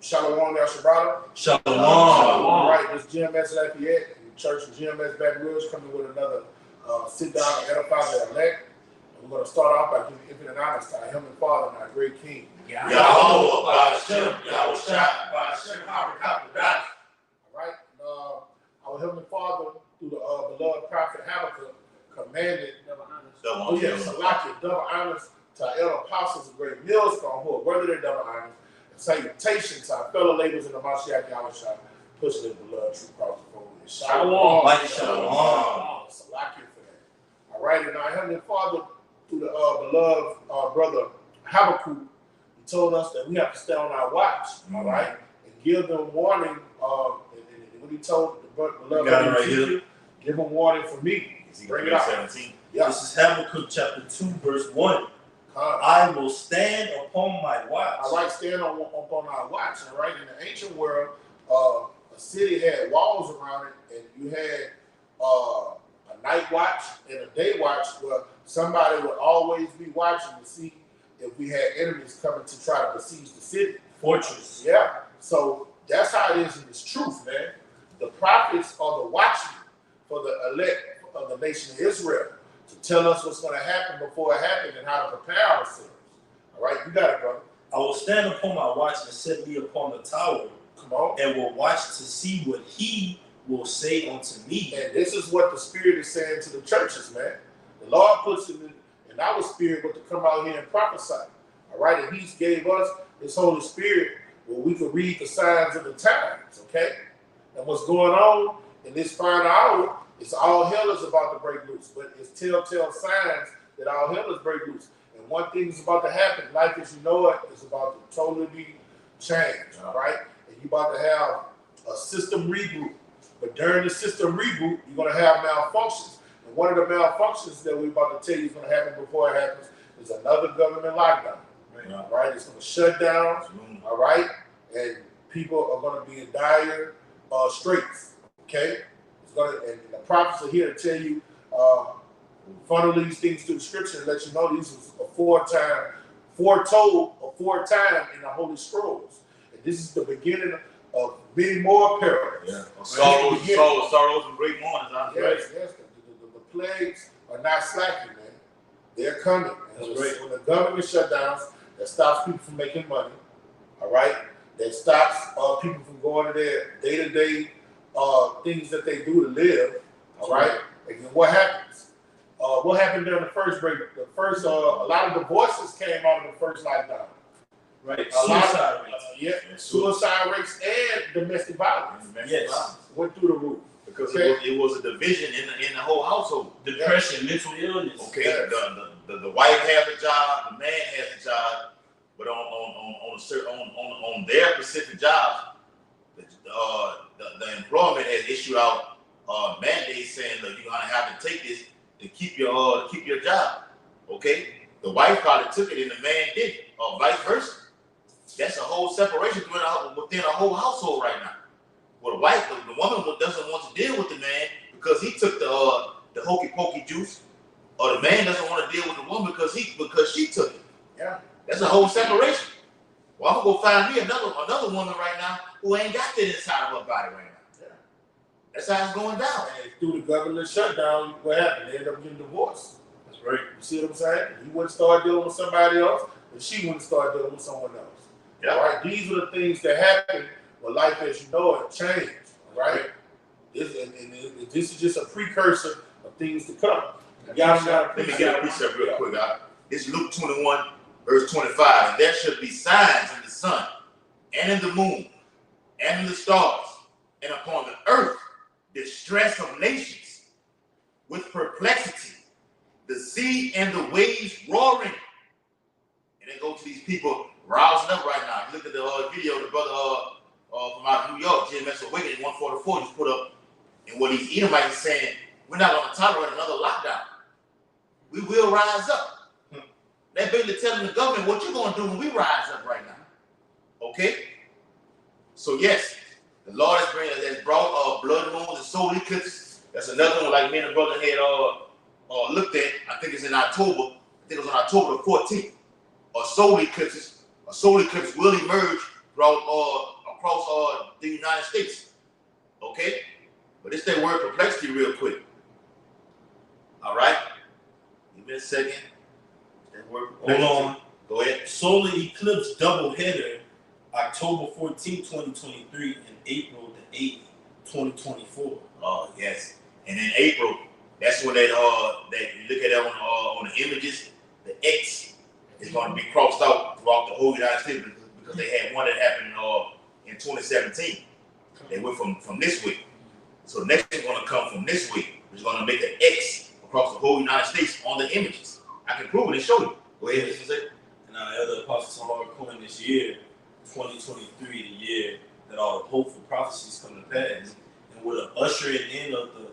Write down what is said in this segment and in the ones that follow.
Shalom, Yashabala. Shalom. All right, this GMS Lafayette, the Church of GMS Baton Rouge, coming with another sit down and edify the elect. And we're going to start off by giving infinite honors to our Heavenly Father and our great King. Yahweh, Ba'ashem, Yahweh Shah, Ba'ashem, Harakah. All right, our Heavenly Father, through the beloved prophet Habakkuk, commanded Salakia, double honors to our elder apostles of great millstone who are worthy their double honors, and salutations to our fellow laborers in the Mashiach Yahweh Shah, pushing his beloved true cross before us. Shalom. Salakia for that. All right, and our Heavenly Father, through the beloved brother Habakkuk, he told us that we have to stay on our watch, all right, and give them warning. And what he told the beloved right give them warning for me. Bring it out. 17. Yeah. This is Habakkuk chapter 2, verse 1. I will stand upon my watch. All right, stand upon our watch. All right, in the ancient world, a city had walls around it, and you had a night watch and a day watch where somebody would always be watching to see if we had enemies coming to try to besiege the city. Fortress. Yeah. So that's how it is in this truth, man. The prophets are the watchmen for the elect of the nation of Israel to tell us what's going to happen before it happens and how to prepare ourselves. All right, you got it, brother. I will stand upon my watch and set me upon the tower. Come on. And will watch to see what he will say unto me. And this is what the Spirit is saying to the churches, man. The Lord puts it in our spirit to come out here and prophesy. All right, and He gave us His Holy Spirit where we could read the signs of the times, okay? And what's going on in this final hour, it's all hell is about to break loose, but it's telltale signs that all hell is break loose. And one thing is about to happen, life as you know it is about to totally be changed, all right? And you're about to have a system reboot. But during the system reboot, you're going to have malfunctions. And one of the malfunctions that we're about to tell you is going to happen before it happens is another government lockdown, all right? It's going to shut down, all right? And people are going to be in dire straits, okay? And the prophets are here to tell you, funnel these things to the scripture and let you know these was foretold aforetime in the Holy Scrolls. And this is the beginning of many more perils. Yeah. Sorrows and great mournings. Yes. The plagues are not slacking, man. They're coming. And when the government shutdowns, that stops people from making money, all right? That stops people from going to their day-to-day things that they do to live, all right? And then what happens? What happened during the first break? The first, a lot of divorces came out of the first lockdown. Right. Suicide rates. Suicide rates and domestic violence. Went through the roof. Because it was a division in the whole household. Depression, mental illness. Okay, the wife has a job, the man has a job, but on their specific jobs, the employment has issued out mandates saying that you're gonna have to take this to keep your job. Okay, the wife probably took it and the man didn't, or vice versa. That's a whole separation within a whole household right now. Well, the wife, the woman doesn't want to deal with the man because he took the hokey pokey juice, or the man doesn't want to deal with the woman because she took it. Yeah, that's a whole separation. Well, I'm gonna go find me another woman right now who ain't got that inside of her body right now. Yeah, that's how it's going down. And through the government shutdown, what happened? They ended up getting divorced. That's right. You see what I'm saying? He wouldn't start dealing with somebody else, and she wouldn't start dealing with someone else. Yeah. All right. These are the things that happen when life as you know it changed. All right. This is just a precursor of things to come. Let me get a precept real quick. It's Luke 21, verse 25. And there should be signs in the sun, and in the moon, and in the stars, and upon the earth, distress of nations, with perplexity, the sea and the waves roaring. And they go to these people rousing up right now. Look at the video the brother from out of New York, GMS Awakening 144, just put up, and what these Edomites is saying, we're not going to tolerate another lockdown. We will rise up. They're basically telling the government what you're going to do when we rise up right now. Okay? So yes, the Lord has brought blood moons and solar eclipses. That's another one like me and the brother had looked at. I think it's in October. I think it was on October the 14th. A solar eclipse will emerge throughout across the United States. Okay? But it's that word perplexity real quick. All right? Give me a second. That word perplexity. Hold on. Go ahead. Solar eclipse doubleheader, October 14, 2023, and April the 8th, 2024. Oh, yes. And in April, that's when that you look at that on the images, the X is going to be crossed out throughout the whole United States because they had one that happened in 2017. They went from this way. So next is going to come from this way, which is going to make an X across the whole United States on the images. I can prove it and show you. Go ahead, Mr. Zay. And now the other apostles are coined this year, 2023, the year that all the hopeful prophecies come to pass. And with an ushering in of the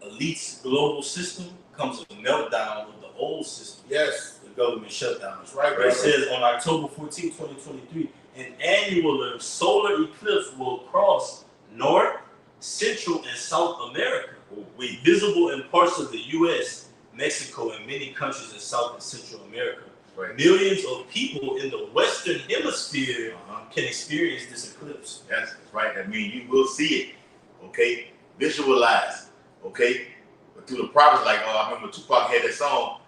elite's global system comes a meltdown of the old system. Yes. The government shutdown. That's right, It says on October 14, 2023, an annular solar eclipse will cross North, Central, and South America, visible in parts of the U.S., Mexico, and many countries in South and Central America. Right. Millions of people in the Western Hemisphere can experience this eclipse. That's right. That means you will see it. Okay? Visualize. Okay? But through the prophets, like I remember Tupac had that song,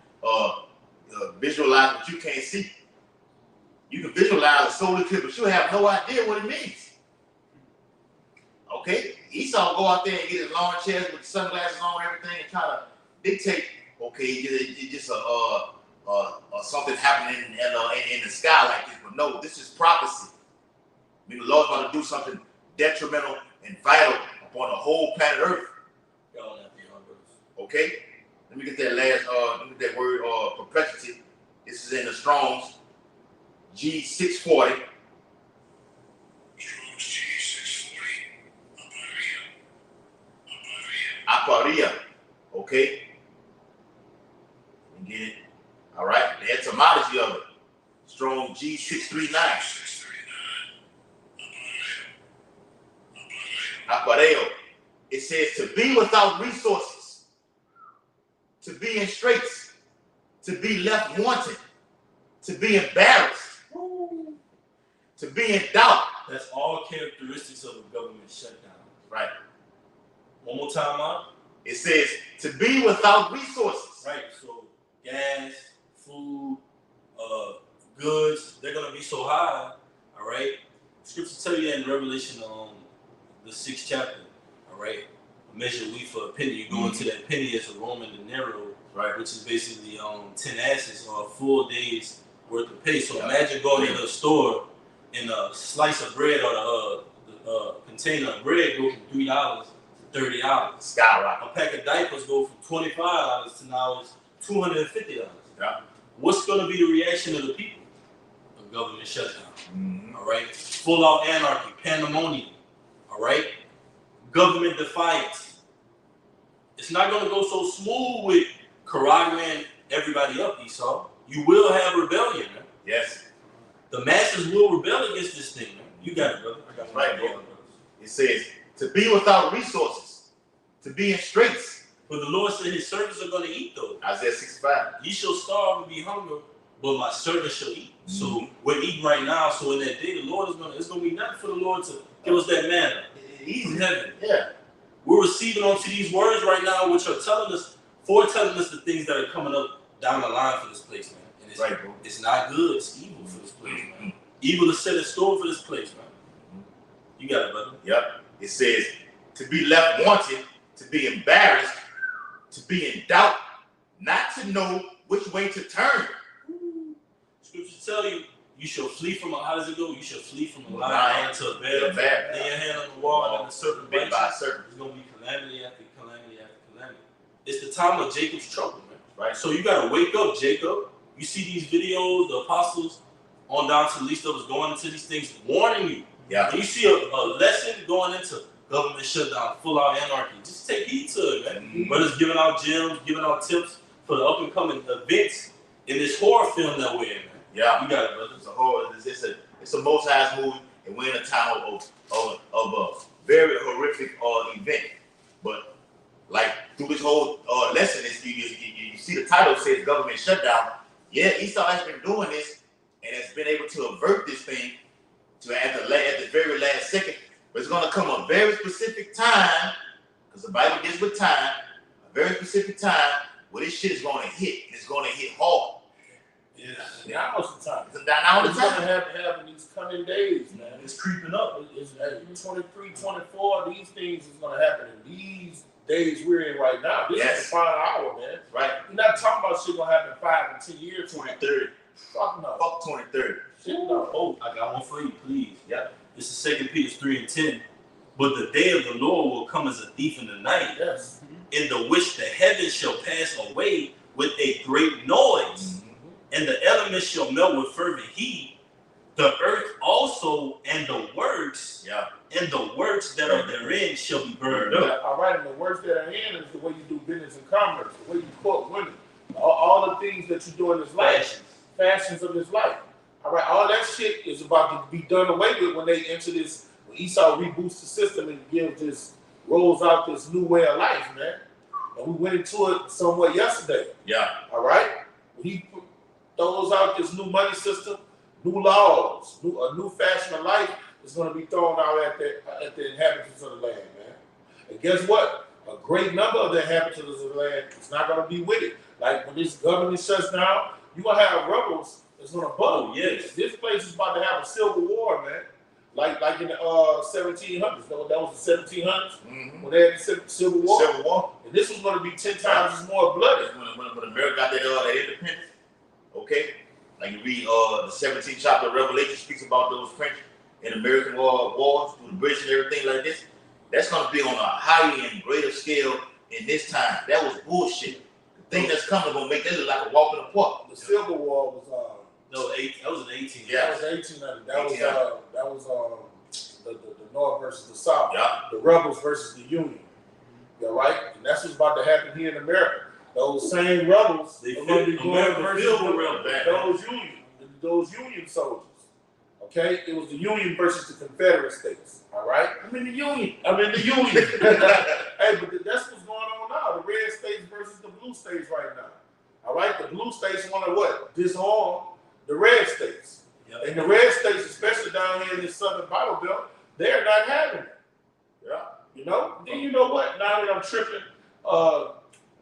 visualize what you can't see. You can visualize a solar eclipse, but you have no idea what it means. Okay? Esau go out there and get his lawn chairs with sunglasses on and everything and try to dictate, okay, it's just something happening in the sky like this. But no, this is prophecy. I mean, the Lord's about to do something detrimental and vital upon the whole planet Earth. Okay? Let me get that that word, perplexity. This is in the Strong's G640. Strong's G640. Aparia. Okay? Get it? All right? The etymology of it. Strong G639. Apareo. It says to be without resources, to be in straits, to be left wanting, to be embarrassed, to be in doubt. That's all characteristics of a government shutdown. Right. One more time, Mark. It says to be without resources. Right. So gas, food, goods, they're gonna be so high. All right. Scripture tell you that in Revelation, the 6th chapter. All right. A measure wheat for a penny. You go into that penny as a Roman denaro, right, which is basically 10 asses or a full day's worth of pay. So imagine going into a store and a slice of bread or the container of bread go from $3 to $30. Skyrocket. A pack of diapers go from $25 to now it's $250. Yeah. What's going to be the reaction of the people? A government shutdown. All right. Full out anarchy, pandemonium. All right. Government defiance. It's not going to go so smooth with corralling everybody up, Esau. You will have rebellion, man. Yes. The masses will rebel against this thing, man. You got it, brother. I got right, bro. It says to be without resources, to be in straits. But the Lord said his servants are going to eat, though. Isaiah 65. Ye shall starve and be hungry, but my servants shall eat. So we're eating right now. So in that day, the Lord it's going to be nothing for the Lord to give us that manna. From heaven. Yeah. We're receiving onto these words right now, which are foretelling us the things that are coming up down the line for this place, man. And it's, right, bro. It's not good. It's evil for this place, man. Evil is set in store for this place, man. You got it, brother. Yep. It says to be left wanting, to be embarrassed, to be in doubt, not to know which way to turn. Scriptures tell you, you shall flee from how does it go? You shall flee from a lion to a bear. Lay your hand on the wall and the serpent bites you. It's going to be calamity after calamity after calamity. It's the time of Jacob's trouble, man. Right. So you got to wake up, Jacob. You see these videos, the apostles on down to the least of us going into these things, warning you. Yeah. And you see a lesson going into government shutdown, full out anarchy. Just take heed to it, man. Brothers giving out gems, giving out tips for the up and coming events in this horror film that we're in, man. Yeah, you got it, brother. It's a horror. It's a Most High's movie, and we're in a time of a very horrific event. But like through this whole lesson, you see the title says government shutdown. Yeah, Esau has been doing this and has been able to avert this thing to at the very last second very specific time, because the Bible deals with time, a very specific time where this shit is going to hit, and it's going to hit hard. Yeah, now is the time. Now It's going to happen in these coming days, man. It's creeping up. It's 23, 24. These things is going to happen in these days we're in right now. This is the final hour, man. Right. We're not talking about shit going to happen 5 and 10 years. 2030. Fuck no. Fuck 2030. Shit no. Oh, I got one for you, please. Yeah. This is 2 Peter 3:10. But the day of the Lord will come as a thief in the night, Yes. in the which the heavens shall pass away with a great noise, and the elements shall melt with fervent heat. The earth also and the works, and the works that are therein shall be burned up. All right, and the works that are in is the way you do business and commerce, the way you court women, all the things that you do in this life, fashions of this life. All right, all that shit is about to be done away with when they enter this. When Esau reboots the system and rolls out this new way of life, man. And we went into it somewhat yesterday. Yeah. All right, when he throws out this new money system, new laws, a new fashion of life is going to be thrown out at the inhabitants of the land, man. And guess what? A great number of the inhabitants of the land is not going to be with it. Like when this government shuts down, you're going to have rebels that's going to bubble. Yes. This place is about to have a civil war, man. Like in the 1700s. That was the 1700s when they had the Civil War. Civil War. And this was going to be 10 times more bloody. When America got that independence, okay? Like you read the 17th chapter of Revelation speaks about those French and American wars through the British and everything like this. That's going to be on a higher and greater scale in this time. That was bullshit. The thing that's coming going to make that look like a walk in the park. The Civil War was that was an 18. Yeah, that was 1800. That was the North versus the South. Yeah. The rebels versus the Union. Yeah, right? And that's what's about to happen here in America. Those same rebels are going to be going versus those Union soldiers. Okay? It was the Union versus the Confederate States. All right? I'm in the Union. Hey, but that's what's going on now. The red states versus the blue states right now. All right? The blue states want to what? Disarm the red states. Yep. And the red states, especially down here in the southern Bible Belt, they're not having it. Yeah. You know? Then you know what? Now that I'm tripping, a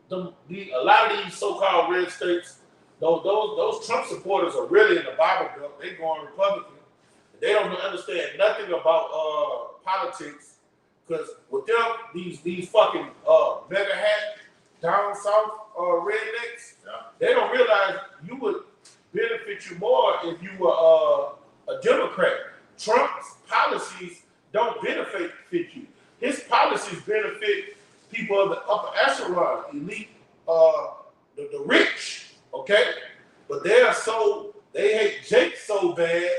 lot of these so-called red states, those Trump supporters are really in the Bible Belt. They going Republican. They don't understand nothing about politics, because with them, these fucking mega hat down south rednecks, they don't realize you would benefit you more if you were a Democrat. Trump's policies don't benefit you. His policies benefit people of the upper echelon, elite, the rich, okay? But they hate Jake so bad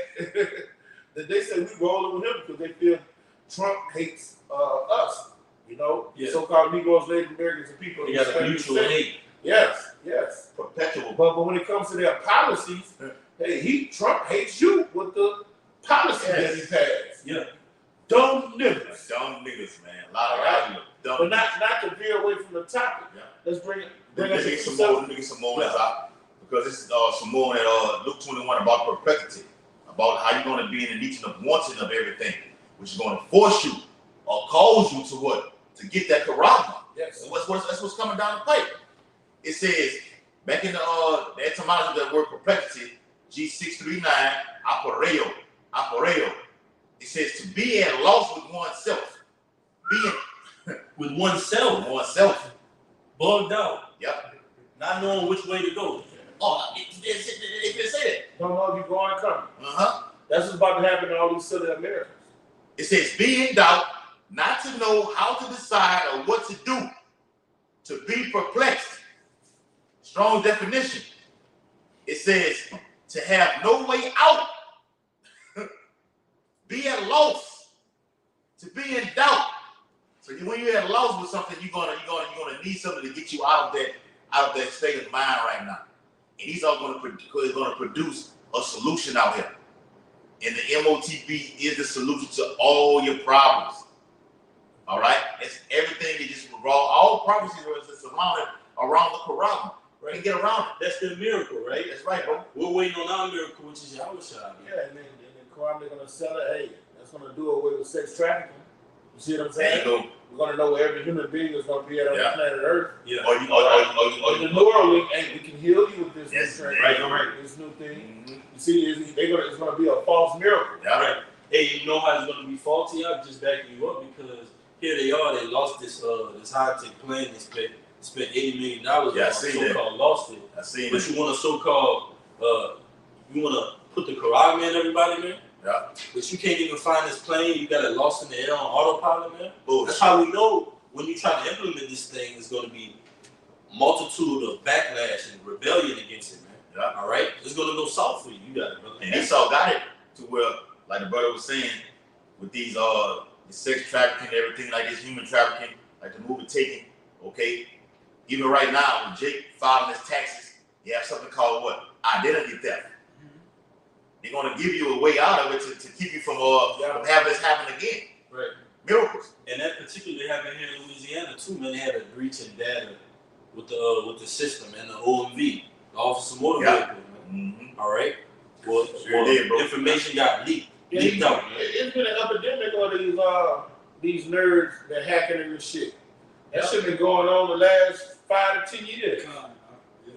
that they say we rolling with him because they feel Trump hates us, you know? Yeah. So-called Negroes, Native Americans, and people. They got a mutual hate. Yes. Perpetual. But when it comes to their policies, hey, Trump hates you with the policy that he passed. Yeah. Dumb niggas. Dumb niggas, man. A lot of dumb. But not to veer away from the topic. Yeah. Let's bring Let us me get some more that's out, because this is some more at Luke 21 about perpetuity, about how you're going to be in the legion of wanting of everything, which is going to force you or cause you to what? To get that charisma. Yes. That's what's coming down the pipe. It says, back in the etymology of that word perpetuity, G639, aporeo. It says to be at loss with oneself. Being with oneself. Bugged out. Yep. Not knowing which way to go. Oh, it didn't say that. Don't know if you're going or coming. That's what's about to happen to all these silly Americans. It says be in doubt, not to know how to decide or what to do, to be perplexed. Strong definition. It says to have no way out, be at loss, to be in doubt. So when you're at loss with something, you're gonna need something to get you out of that state of mind right now. And he's all going to produce a solution out here. And the MOTB is the solution to all your problems. All right, it's everything that just revolve. All prophecies are surrounded around the Quran. Right, and get around it. That's the miracle, right? That's right, bro. We're waiting on our miracle, which is Yahweh. Yeah, and then Quran, they're gonna sell it. Hey, that's gonna do away with sex trafficking. You see what I'm There saying? you go. We're gonna know where every human being is gonna be at on the planet Earth. Yeah. Or In the New Orleans, hey, we can heal you with this Yes, new trend, right. this new thing. You see, it's gonna be a false miracle. Yeah, right. Hey, you know how it's gonna be faulty? I'm just backing you up because here they are. They lost this high tech plane. They spent $80 million Yeah, I on seen so-called lost it. I seen But it. you want to so-called you want to put the Quran in everybody, man. Yeah. But you can't even find this plane. You got it lost in the air on autopilot, man. Oh, That's how we know when you try to implement this thing, it's going to be multitude of backlash and rebellion against it, man. Yeah. All right, it's going to go south for you. You got it, brother. And Esau got it to where, like the brother was saying, with these the sex trafficking, everything like this, human trafficking, like the movie Taken. Okay, even right now, when Jake filing his taxes, you have something called what? Identity theft. They're going to give you a way out of it to keep you from having this happen again. Right. Miracles. And that particularly happened here in Louisiana too, man. They had a breach in data with the system and the OMV, the Officer Motor Vehicle, man. All right. Well, information got leaked out, man. It's been an epidemic of these nerds that hacking in this shit. That shit been going on the last 5 to 10 years.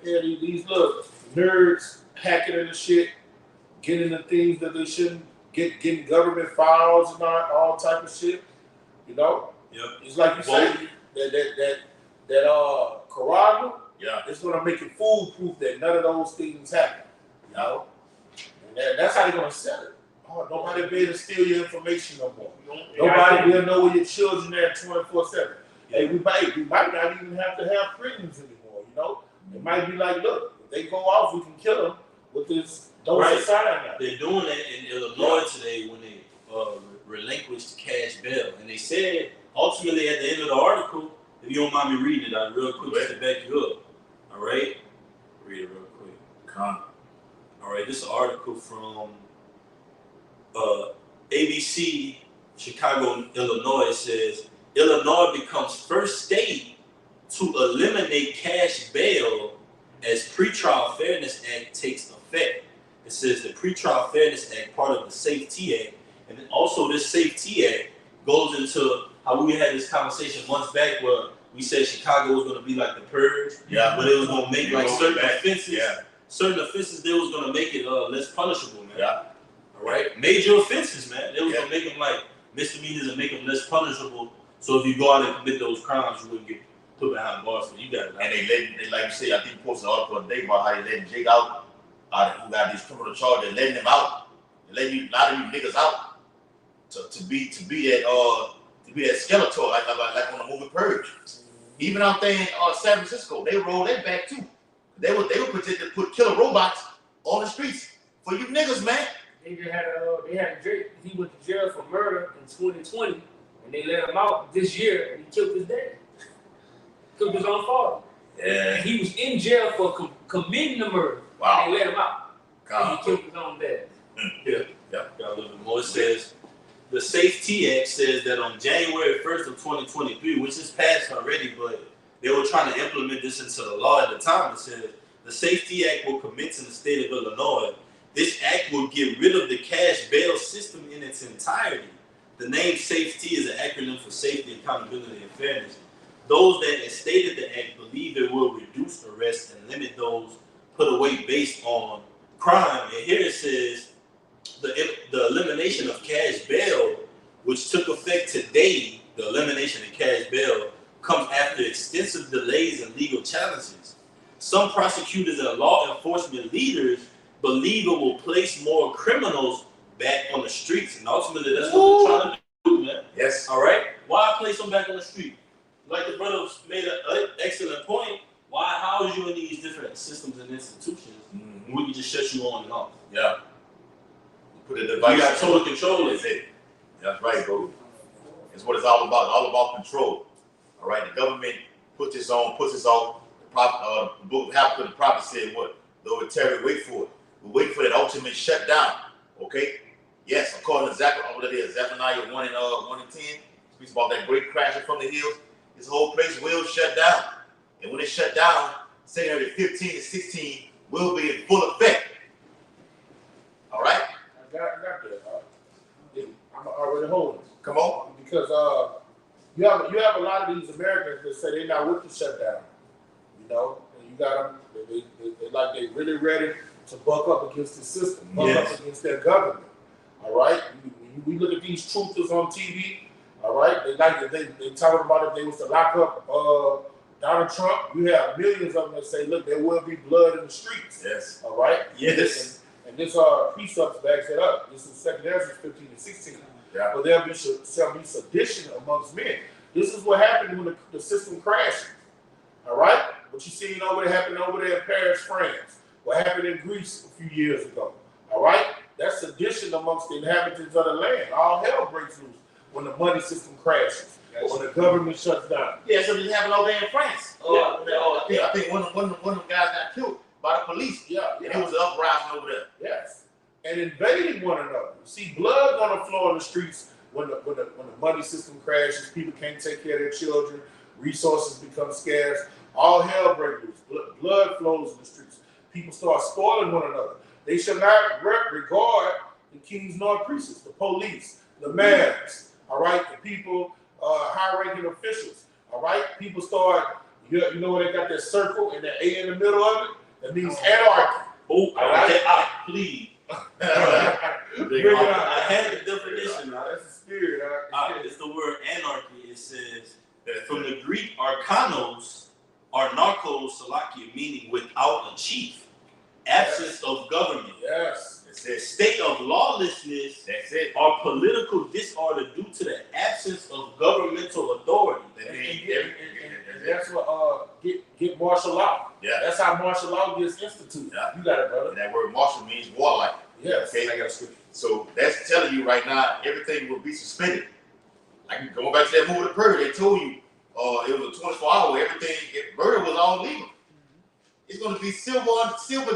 Yeah, these little nerds hacking in the shit, getting the things that they shouldn't get, getting government files and all type of shit. You know? Yep. It's like you say that Corona, it's gonna make it foolproof that none of those things happen. You know? And that's how they're gonna sell it. Oh, nobody will be able to steal your information no more. Nobody will know where your children are 24/7. Hey, we might not even have to have prisons anymore, you know? It might be like, look, if they go off, we can kill them with this dose of cyanide. They're doing that in Illinois today when they relinquished cash bail. And they said, ultimately, at the end of the article, if you don't mind me reading it real quick just to back you up. All right? Read it real quick. All right, this is an article from ABC, Chicago, Illinois. It says, Illinois becomes first state to eliminate cash bail as Pretrial Fairness Act takes effect. It says the Pretrial Fairness Act, part of the Safety Act, and then also this Safety Act goes into how we had this conversation months back where we said Chicago was going to be like the purge, but it was going to make like certain offenses, they was going to make it less punishable, man. Yeah. All right, major offenses, man. They was going to make them like misdemeanors and make them less punishable. So if you go out and commit those crimes, you wouldn't get put behind bars. So you got it. And they like you say, I think you posted an article today about how they letting Jake out, who got these criminal charges, letting him out. They're letting a lot of you niggas out to be that skeleton like on the movie Purge. Even out there in San Francisco, they rolled that back too. They were projected to put killer robots on the streets for you niggas, man. They just had Drake. He went to jail for murder in 2020, and they let him out this year, and he killed his dad. Killed his own father. Yeah. And he was in jail for committing the murder. Wow. And they let him out. And he killed his own dad. Yeah. Got a little bit more. It says the Safety Act says that on January 1st of 2023, which is passed already, but they were trying to implement this into the law at the time. It says the Safety Act will commence in the state of Illinois. This act will get rid of the cash bail system in its entirety. The name SAFETY is an acronym for Safety, Accountability, and Fairness. Those that instated the act believe it will reduce arrests and limit those put away based on crime. And here it says the elimination of cash bail, which took effect today, the elimination of cash bail comes after extensive delays and legal challenges. Some prosecutors and law enforcement leaders believe it will place more criminals back on the streets. And ultimately, that's what they're trying to do, man. Yes. All right? Why place them back on the street? Like the brother made an excellent point. Why house you in these different systems and institutions when we can just shut you on and off? Yeah. Put a device. You got total control. That's it. That's right, bro. It's what it's all about. It's all about control. All right. The government puts this off. The book of Habakkuk, the prophet said what? Though it tarry, wait for it. We wait for that ultimate shutdown. Okay? Yes, according to Zephaniah 1 and 10, speaks about that great crashing from the hills. This whole place will shut down. And when it shut down, 2 15 and 16 will be in full effect. All right? I got that. I'm already holding. Come on. because you have a lot of these Americans that say they're not with the shutdown. You know, and you got them. They really ready to buck up against the system, buck up against their government. All right, we look at these truthers on TV. All right, they talking about if they was to lock up Donald Trump. You have millions of them that say, look, there will be blood in the streets. Yes. All right. Yes. And this precepts backs it up. This is 2 Ezra 15 and 16. Yeah. But there'll be sedition amongst men. This is what happened when the system crashes. All right. What you seen over there happened over there in Paris, France. What happened in Greece a few years ago. All right. That's sedition amongst the inhabitants of the land. All hell breaks loose when the money system crashes. Or when the government shuts down. Yeah, so this happened over there in France. I think one of them guys got killed by the police. Yeah. And it was an uprising over there. Yes. And invading one another. See, blood gonna flow in the streets when the money system crashes. People can't take care of their children. Resources become scarce. All hell breaks loose. Blood flows in the streets. People start spoiling one another. They shall not regard the kings nor priests, the police, the mayors, all right, the people, high-ranking officials, all right. People start, you know where they got that circle and that A in the middle of it? That means anarchy. Oh, please. Bring it out. I had the definition. That's the spirit. It's the word anarchy. It says from the Greek arkanos, narcos, salakia, meaning without a chief, absence of government. Yes. That's it. State of lawlessness. That's it. Or political disorder due to the absence of governmental authority. And that's what get martial law. Yeah. That's how martial law gets instituted. Yeah. You got it, brother. And that word martial means warlike. Yes. Okay. I got a scripture. So that's telling you right now everything will be suspended. Like going back to that movie, The Purge, they told you it was a 24-hour. Everything, murder was all legal. It's going to be civil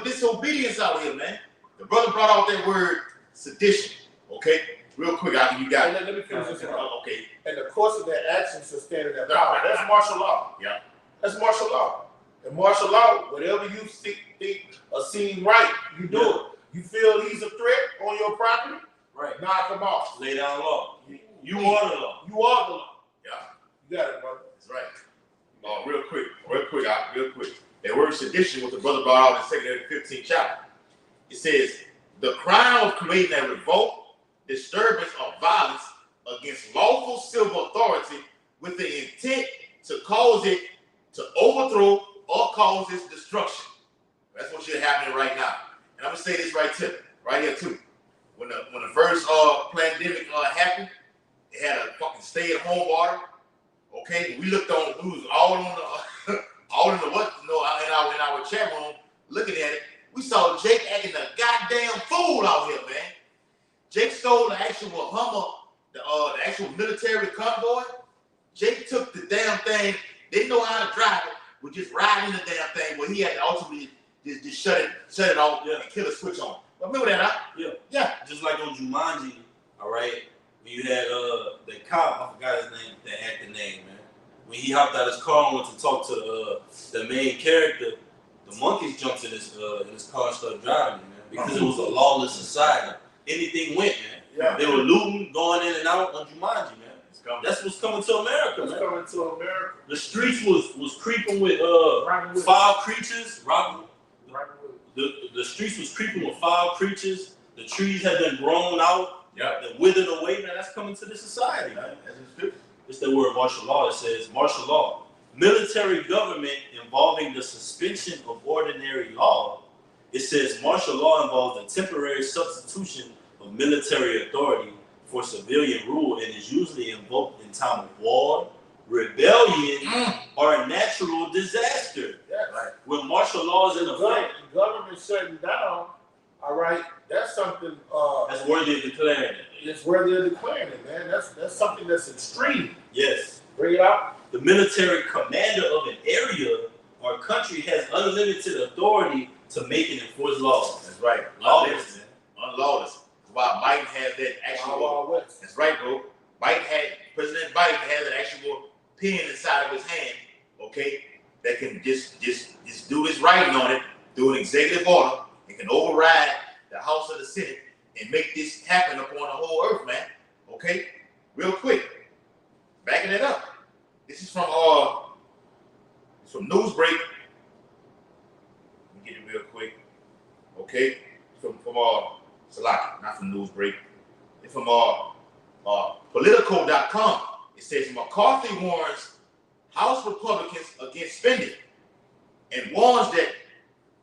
disobedience out here, man. The brother brought out that word sedition. Okay, real quick, you got it. Let me finish this one. Okay. And the course of their actions sustain their power. That's martial law. Yeah. That's martial law. And martial law, whatever you think or seem right, you do it. You feel he's a threat on your property, Right. knock him off. Lay down law. You are the law. You are the law. Yeah. You got it, brother. That's right. Real quick. That word sedition, what the brother brought out in 2 Ezra 15 chapter. It says, the crime of committing a revolt, disturbance, or violence against lawful civil authority with the intent to cause it to overthrow or cause its destruction. That's what should happen right now. And I'm gonna say this right here too. When the first pandemic happened, it had a fucking stay-at-home order. Okay, we looked on, we was all on the in our chat room looking at it. We saw Jake acting a goddamn fool out here, man. Jake stole the actual Hummer, the actual military convoy. Jake took the damn thing, didn't know how to drive it, was just riding the damn thing where he had to ultimately just shut it off and kill a switch on. Remember that, huh? Yeah. Just like on Jumanji, all right, when you had the cop, I forgot his name, the actor name, man. When he hopped out his car and went to talk to the main character, the monkeys jumped in his car and started driving him, man, because it was a lawless society. Anything went, man. Yeah. They were looting, going in and out on Jumanji, man. That's what's coming to America, man. Coming to America. The streets was creeping with foul creatures. The streets was creeping with foul creatures. The trees had been grown out. Yeah. They withered away, man. That's coming to the society, man. It's the word martial law. It says martial law. Military government involving the suspension of ordinary law. It says martial law involves the temporary substitution of military authority for civilian rule and is usually invoked in time of war, rebellion, or a natural disaster. Yeah. Right. When martial law is in effect, the government shutting down, all right, that's something that's worthy of declaring it. It's worthy of declaring it, man. That's something that's extreme. Yes. Bring it out. The military commander of an area or country has unlimited authority to make and enforce laws. That's right. Lawless, man. Unlawless. That's why Biden has that actual. That's right, bro. President Biden has an actual pen inside of his hand, okay, that can just do his writing on it, do an executive order, and can override the House or the Senate and make this happen upon the whole earth, man. Okay? Real quick. backing it up. This is from Newsbreak. Let me get it real quick. Okay, from Salaki, not from Newsbreak. It's from Politico.com. It says McCarthy warns House Republicans against spending and warns that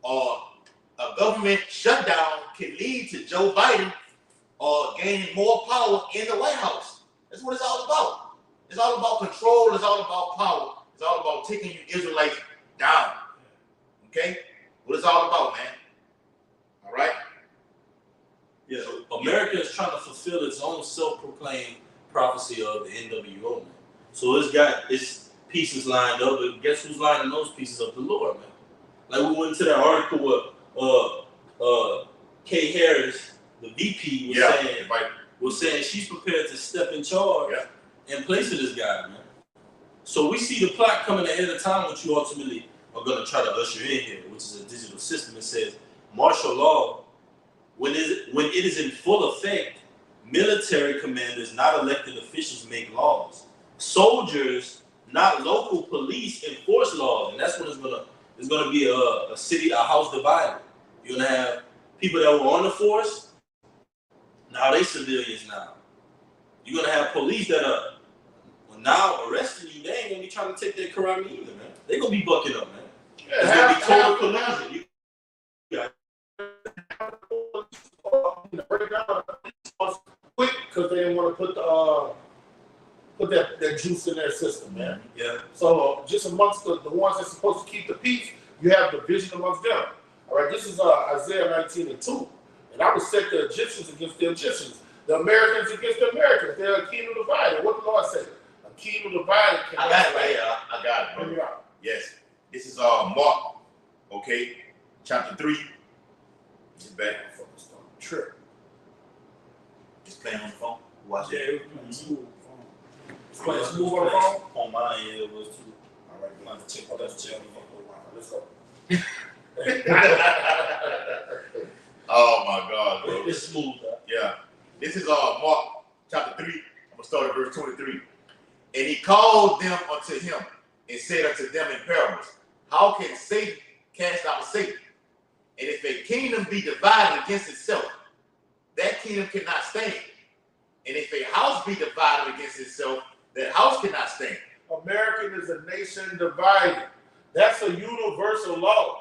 a government shutdown can lead to Joe Biden gaining more power in the White House. That's what it's all about. It's all about control. It's all about power. It's all about taking you Israelites down. Okay? What it's all about, man. All right? Yeah, America is trying to fulfill its own self-proclaimed prophecy of the NWO, man. So it's got its pieces lined up, but guess who's lining those pieces up? The Lord, man. Like we went into that article where Kay Harris, the VP, was saying she's prepared to step in charge in place of this guy, man. So we see the plot coming ahead of time, which you ultimately are going to try to usher in here, which is a digital system. It says martial law, when it is in full effect, military commanders, not elected officials, make laws. Soldiers, not local police, enforce laws, and that's when it's gonna be a house divided. You're gonna have people that were on the force, now they civilians now. You're gonna have police that are now arresting you. They ain't gonna be trying to take their karate either, man. They gonna be bucking up, man. It's gonna be total collusion. Quick because they didn't want to put that juice in their system, man. Yeah. So just amongst the ones that's supposed to keep the peace, you have division amongst them. All right, this is Isaiah 19:2. And I will set the Egyptians against the Egyptians, the Americans against the Americans. They're a kingdom divided. What the Lord said? A kingdom divided. I got it right here. I got it, Bring bro. it out. Yes. This is Mark, okay, chapter 3. It's back. Trip. Just playing on the phone. Watch Yeah, it. it was smooth. Playing smooth on the phone? On my end, it was too. All right, I'm going to check out that channel. let's go. Oh my God, bro. It's smooth, though. Yeah. This is Mark chapter 3. I'm gonna start at verse 23. And he called them unto him and said unto them in parables, how can Satan cast out Satan? And if a kingdom be divided against itself, that kingdom cannot stand. And if a house be divided against itself, that house cannot stand. American is a nation divided. That's a universal law.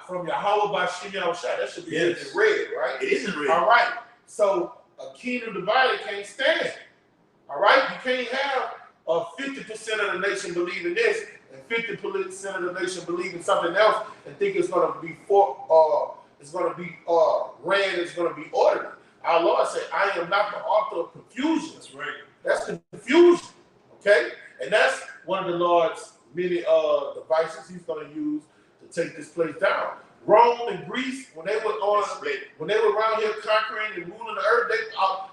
From Yahweh by Shem Yahushua. That should be in red, right? It isn't real. All right. So a kingdom divided can't stand. All right? You can't have 50% of the nation believe in this and 50% of the nation believe in something else and think it's going to be ran, it's going to be ordered. Our Lord said, I am not the author of confusion. That's right. That's confusion. Okay? And that's one of the Lord's many devices he's going to use to take this place down. Rome and Greece, when they were around here conquering and ruling the earth,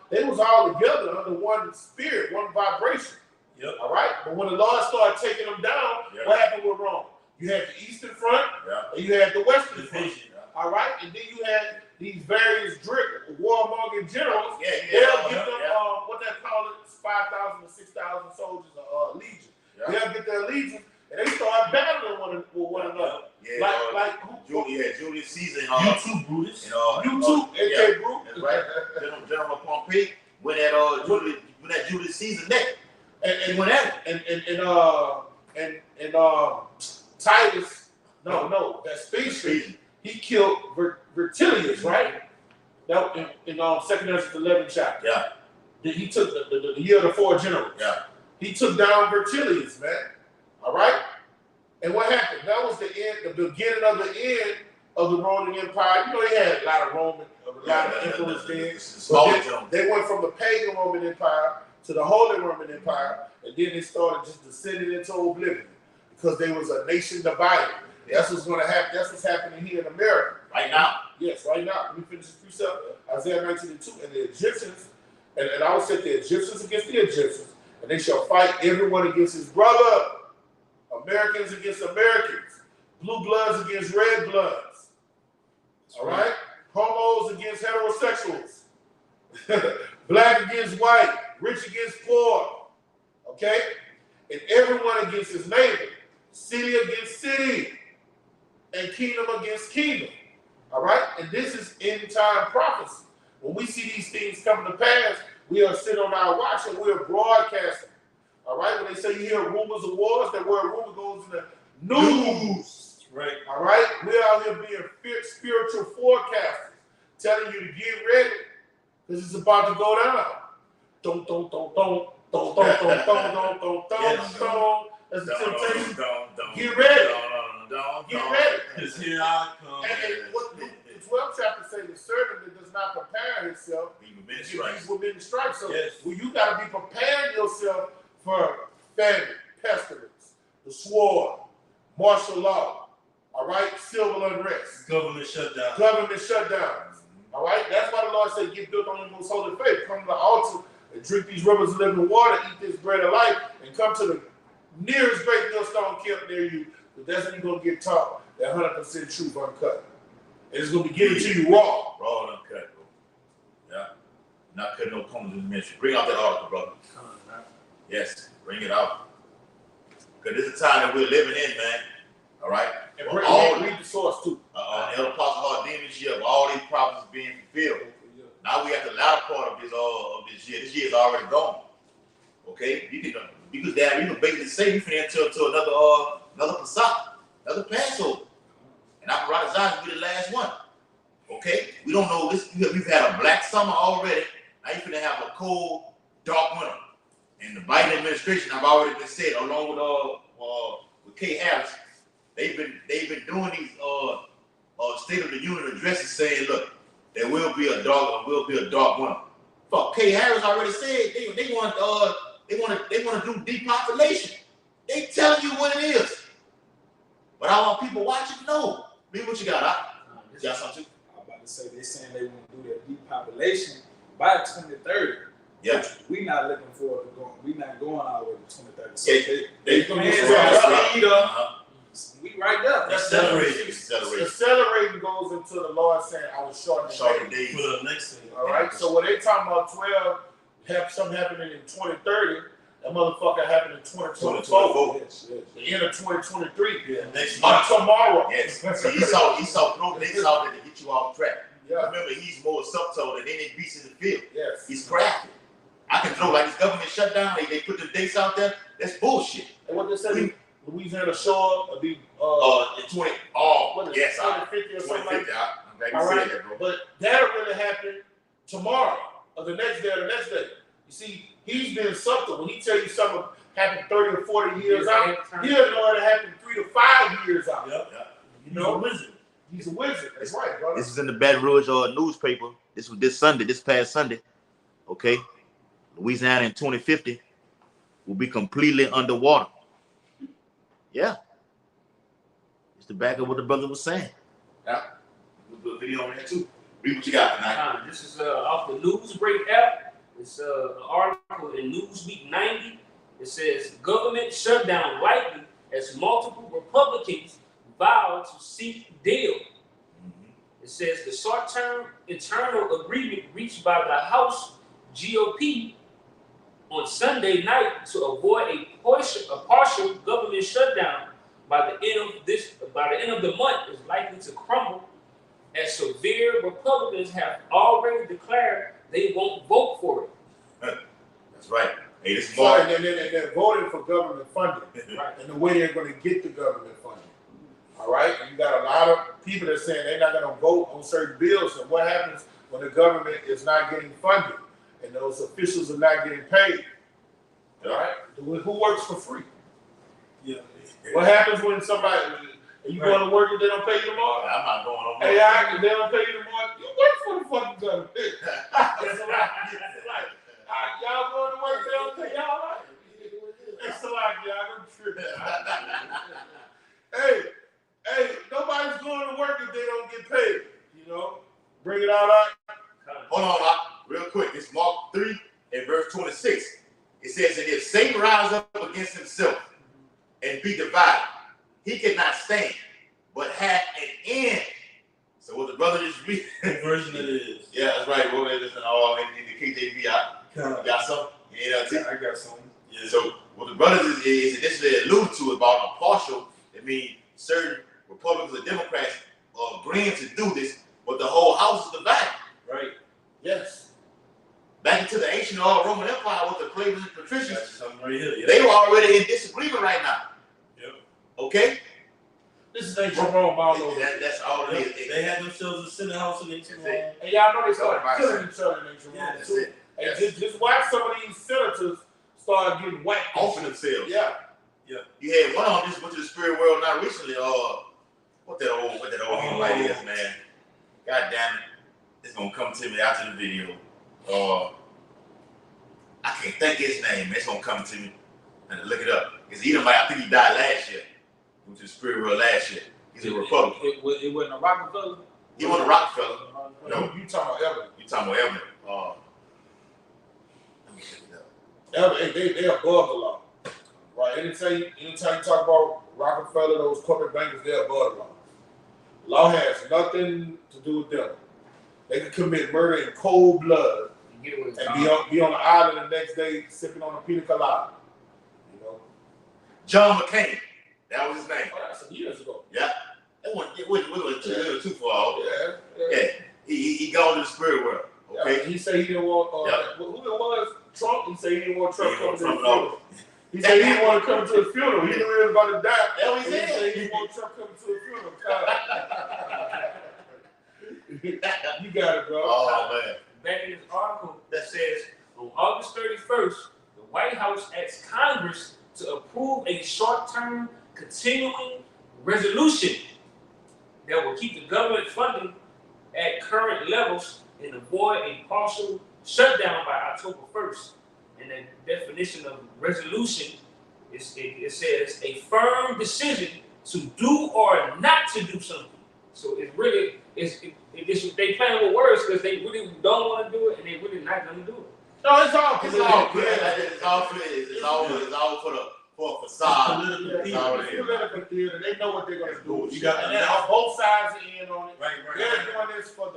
they was all together under one spirit, one vibration. Yep. All right? But when the Lord started taking them down, what happened with Rome? You had the eastern front and you had the western front. All right? And then you had these various warmongering generals. They'll get them, what they call it, 5,000 to 6,000 soldiers of legion. They'll get their legions and they start battling with one another. Julius Caesar and You too, Brutus. You too, A.K. Brutus. That's right. General Pompey went at Julius Caesar's neck. And went at it. And Titus, Vespasian, he killed Vertilius, right? That in 2nd Ezra 11 chapter. Yeah. He took the year of the 4 generals. Yeah. He took down Vertilius, man. All right? And what happened? That was the beginning of the end of the Roman Empire. You know, they had a lot of emperors then. They went from the pagan Roman Empire to the Holy Roman Empire, and then they started just descending into oblivion because they was a nation divided. That's what's going to happen. That's what's happening here in America. Right now. Yes, right now. Let me finish this precept. Isaiah 19:2. And the Egyptians, and I will set the Egyptians against the Egyptians, and they shall fight everyone against his brother. Americans against Americans. Blue bloods against red bloods. All right? Homos against heterosexuals. Black against white. Rich against poor. Okay? And everyone against his neighbor, city against city, and kingdom against kingdom. All right? And this is end time prophecy. When we see these things coming to pass, we are sitting on our watch and we are broadcasting. All right? When they say you hear rumors of wars, that word rumor goes in the news. Right. All right? We're out here being spiritual forecasters, telling you to get ready because it's about to go down. Don't. That's the temptation. Get ready. Get ready. Because here I come. And what the 12th chapter say, the servant that does not prepare himself, he will be stripes. So well, you got to be preparing yourself for famine, pestilence, the sword, martial law, all right, civil unrest, government shutdown. All right, that's why the Lord said, get built on your most holy faith. Come to the altar and drink these rivers of living water, eat this bread of life, and come to the nearest great millstone camp near you. But that's when you're going to get taught that 100% truth uncut. And it's going to be given to you raw. Raw and uncut, bro. Yeah. Not cutting no corners in the ministry. Bring out that article, brother. Yes, bring it out. Because this is a time that we're living in, man. All right? And read the source, too. Elder Apostle Hard Demons year of all these prophecies being fulfilled. Now we at the latter part of this year. This year is already gone. Okay? You can basically say you can enter into another Pesach, another Passover. And Apparatus Zion will be the last one. Okay? We don't know this. We've had a black summer already. Now you're going to have a cold, dark winter. And the Biden administration, I've already been said, along with Kay Harris, they've been doing these State of the Union addresses saying, look, there will be a dark winter. Fuck, Kay Harris already said they want to do depopulation. They telling you what it is. But I want people watching to know. Me, what you got? You got something? I'm about to say they're saying they want to do that depopulation by 2030. Yeah. We're not looking forward to going. We're not going all the way to 2030. So They plans speed up. We right there. Accelerating goes into the Lord saying, I was shortening days. For the next thing. All right. So when they talking about 12, something happening in 2030, that motherfucker happened in 2024. Yes. The end of 2023. Yeah, next month. Tomorrow. Yes. See, he saw through things out there to get you off track. Yeah. Remember, he's more subtle than any beast in the field. Yes. He's crafty. I can throw like this government shutdown. They put the dates out there. That's bullshit. And what they say, Louisiana shore will be 20. Oh, what is yes, 2050 or something like that. I'm glad you All said right, that, bro. but that'll really happen tomorrow or the next day or the next day. You see, he's been subtle. When he tell you something happened 30 or 40 years out, he'll know it happened 3 to 5 years out. Yep. You know, he's a wizard. That's right, brother. This is in the Baton Rouge newspaper. This was this past Sunday. Okay, Louisiana in 2050 will be completely underwater. Yeah, it's the back of what the brother was saying. Yeah, we'll do a video on that too. Read what you got tonight. This is off the Newsbreak app. It's an article in Newsweek 90. It says government shutdown likely as multiple Republicans vow to seek deal. It says the short-term internal agreement reached by the House GOP on Sunday night to avoid a partial government shutdown by the end of the month is likely to crumble, as severe Republicans have already declared they won't vote for it. That's right. Hey, this So, and they're voting for government funding, right? And the way they're going to get the government funding. All right, and you got a lot of people that are saying they're not going to vote on certain bills. And what happens when the government is not getting funded and those officials are not getting paid? All right, who works for free? Yeah. What happens when somebody you going to work and they don't pay you tomorrow? I'm not going on. Hey, they don't pay you tomorrow. You work for the fucking government. It's like, y'all going to work, they don't pay y'all right. It's like y'all don't trip. Hey, nobody's going to work if they don't get paid. You know, bring it out. Hold on, real quick. It's Mark 3 and verse 26. It says, and if Satan rise up against himself and be divided, he cannot stand, but have an end. So what the brother just read. What version it is? Yeah, that's right. Well, it's in the KJV. You got some? Yeah, I got something. Yeah. So what the brothers is initially alluded to about a partial. I mean, certain Republicans or Democrats are agreeing to do this, but the whole house is divided. Right. Yes. Back into the ancient Roman Empire with the plebeians and patricians, That's something right here. Yeah. they were already in disagreement right now. Yep. Okay? This is ancient Rome all over. That's all it is. They had themselves a Senate House in ancient Rome. And y'all know they started killing each other in ancient Yeah, Rome that's too. it. And Yes. just watch some of these senators start getting whacked. Off of themselves. Yeah. You had one on this went to the spirit world not recently. What that old invite is, man. God damn it. It's gonna come to me after the video. I can't think his name. It's gonna come to me. And look it up. It's Edomite. I think he died last year. He went to the spirit world last year. He's a Republican. It wasn't a Rockefeller. He wasn't a Rockefeller. No, you talking about Evelyn. You talking about Evelyn. Let me check it out. Evelyn, they above the law. Right. Anytime you talk about Rockefeller, those corporate bankers, they're above the law. Law has nothing to do with them. They can commit murder in cold blood and be on the island the next day sipping on a pina colada. You know? John McCain. That was his name. Oh, that's some years ago. Yeah. That wasn't too far. Yeah. He gone to the spirit world. Okay. Yeah, he said he didn't want who it was? Trump. He said he didn't want Trump coming to his Trump funeral. He said he didn't want to come to his funeral. He knew he was about to die. That was He said he it. didn't want Trump coming to his funeral. You got it, bro. Oh man. Back in this article that says on August 31st, the White House asks Congress to approve a short-term continuing resolution that will keep the government funding at current levels and avoid a partial shutdown by October 1st. And the definition of resolution is it says a firm decision to do or not to do something. So it really they playing with words because they really don't want to do it and they really not going to do it. No, it's all It's political. all good. It's all for a facade. Political It's all It's there. political theater. They know what they're going to do. You got And then on both sides are in on it. Right. They're doing this for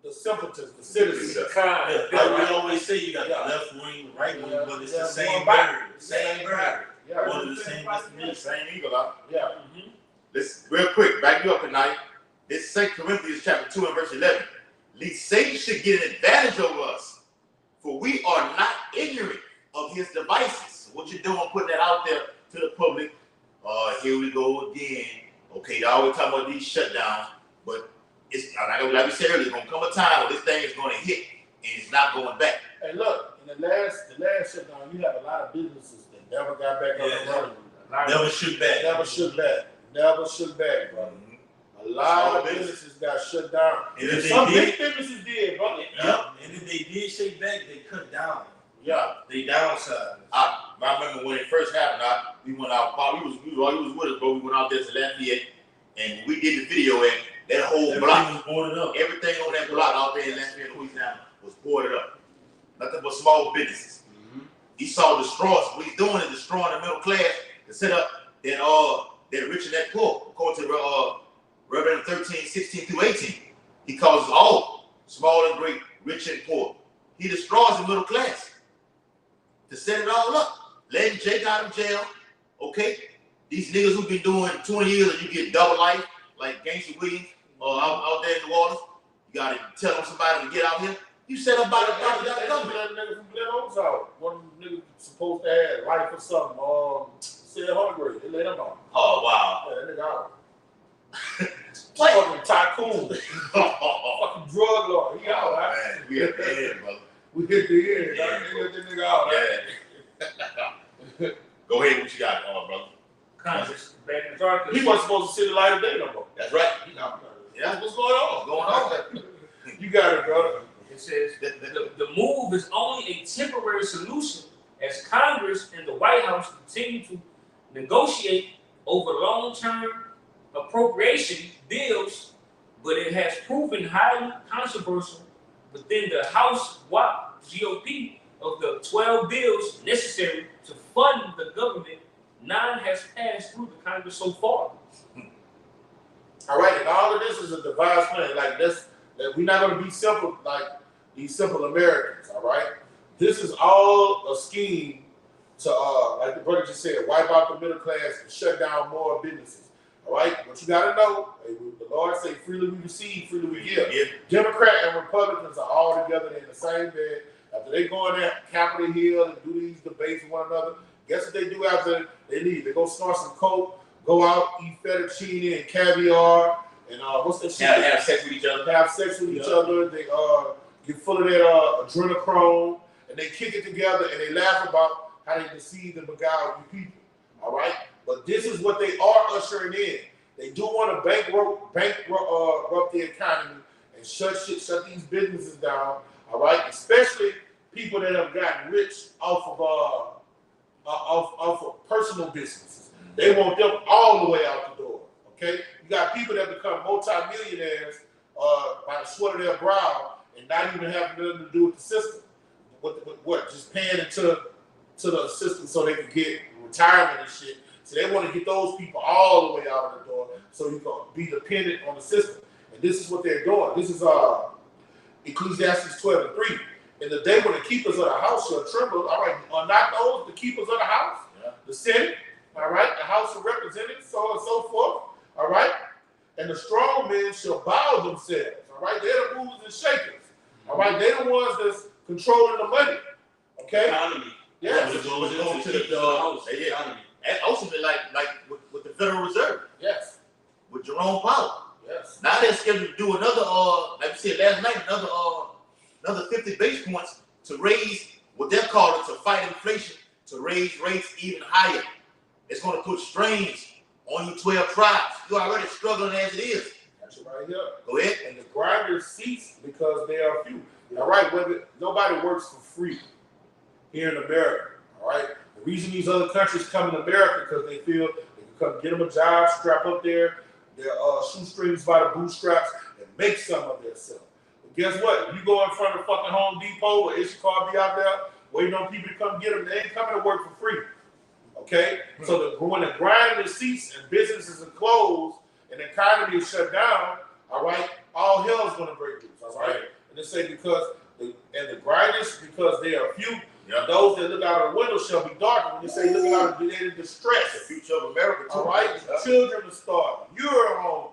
the simpletons, the citizens. Yeah, like we always say, you got the left wing, right wing, but it's the same bird. Same bird. Yeah, One of the same destination. Same eagle. Huh? yeah. Let's real quick back you up tonight. This 2 Corinthians chapter 2 and verse 11. Lest Satan should get an advantage over us, for we are not ignorant of his devices. So what you're doing, putting that out there to the public. Here we go again. Okay, they always talking about these shutdowns, but it's like we said earlier, it's gonna come a time where this thing is gonna hit and it's not going back. Hey, look, in the last shutdown, you have a lot of businesses that never got back on the running. Never shoot back. Never shook back, brother. A lot of businesses got shut down. And if Some they big businesses did, brother. Yeah. And if they did shake back, they cut down. Yeah. They downsized. I remember when it first happened. We went out. He was with us, bro. We went out there to Lafayette, and we did the video at that whole block. Everything was boarded up. Everything on that block out there in Lafayette, Louisiana, was boarded up. Nothing but small businesses. He saw destroys. What he's doing is destroying the middle class to set up that rich and that poor. According to Revelation 13, 16 through 18, he calls us all small and great, rich and poor. He destroys the middle class to set it all up. Letting Jake out of jail. Okay, these niggas who've been doing 20 years and you get double life, like Gangster Williams, out there in the waters. You gotta tell somebody to get out here. You set up by the government. That nigga from Glen Oaks out. One of them niggas supposed to have life or something. Said hungry. They let him out. Oh wow. Yeah, that nigga out. Fucking tycoon. Fucking drug lord. He out, right? Man, we at the end, brother. We hit the end. Yeah, They let that nigga out, right? Yeah. Go ahead, what you got, brother? Congress, back in the dark. He wasn't supposed to see the light of day no more. That's right. Yeah, what's going on? What's going on? You got it, brother. It says the move is only a temporary solution as Congress and the White House continue to negotiate over long-term appropriation bills, but it has proven highly controversial within the House GOP. Of the 12 bills necessary to fund the government, 9 has passed through the Congress so far. All right, and all of this is a devised plan. Like this, that we're not going to be simple like these simple Americans. All right, this is all a scheme like the brother just said, wipe out the middle class and shut down more businesses. All right, but you got to know, the Lord say, freely we receive, freely we give. Yeah. Democrat and Republicans are all together in the same bed. After they go in there, Capitol Hill, and do these debates with one another, guess what they do after they leave? They go snort some coke, go out, eat fettuccine and caviar, and what's that shit? Have sex with each other. Have sex with each other. They get full of that adrenochrome, and they kick it together, and they laugh about how they deceive and beguile you people. All right? But this is what they are ushering in. They do want to bankrupt the economy and shut these businesses down. All right, especially people that have gotten rich off of personal businesses. They want them all the way out the door. Okay, you got people that become multimillionaires by the sweat of their brow and not even having nothing to do with the system. What? Just paying into the system so they can get retirement and shit. So they want to get those people all the way out of the door so you can be dependent on the system. And this is what they're doing. This is Ecclesiastes 12:3. In the day when the keepers of the house shall tremble, all right, are not those the keepers of the house? Yeah. The Senate, all right, the House of Representatives, so on and so forth, all right? And the strong men shall bow themselves, all right? They're the movers and shakers, all right? They're the ones that's controlling the money, okay? Economy. Yes. We're going to the house. Economy. And ultimately, like with the Federal Reserve. Yes. With Jerome Powell. Yes. Now they're scheduled to do another, like we said last night, another 50 basis points to raise what they're calling to fight inflation, to raise rates even higher. It's going to put strains on you 12 tribes. You're already struggling as it is. That's right here. Go ahead. And the grinders cease because they are few. All right, nobody works for free here in America. All right. The reason these other countries come in America because they feel they can come get them a job, strap up their shoestrings by the bootstraps, and make some of themselves. But guess what? If you go in front of fucking Home Depot or Ishikar be out there waiting on people to come get them, they ain't coming to work for free. Okay? So when the grinding is ceased and businesses are closed and the economy is shut down, all right, all hell's gonna break loose. All right. And they say the grinders, because they are few. Yeah. Those that look out of the window shall be darkened. When they say looking out of the distress. The future of America, too. All right? The children are starving. You're hungry.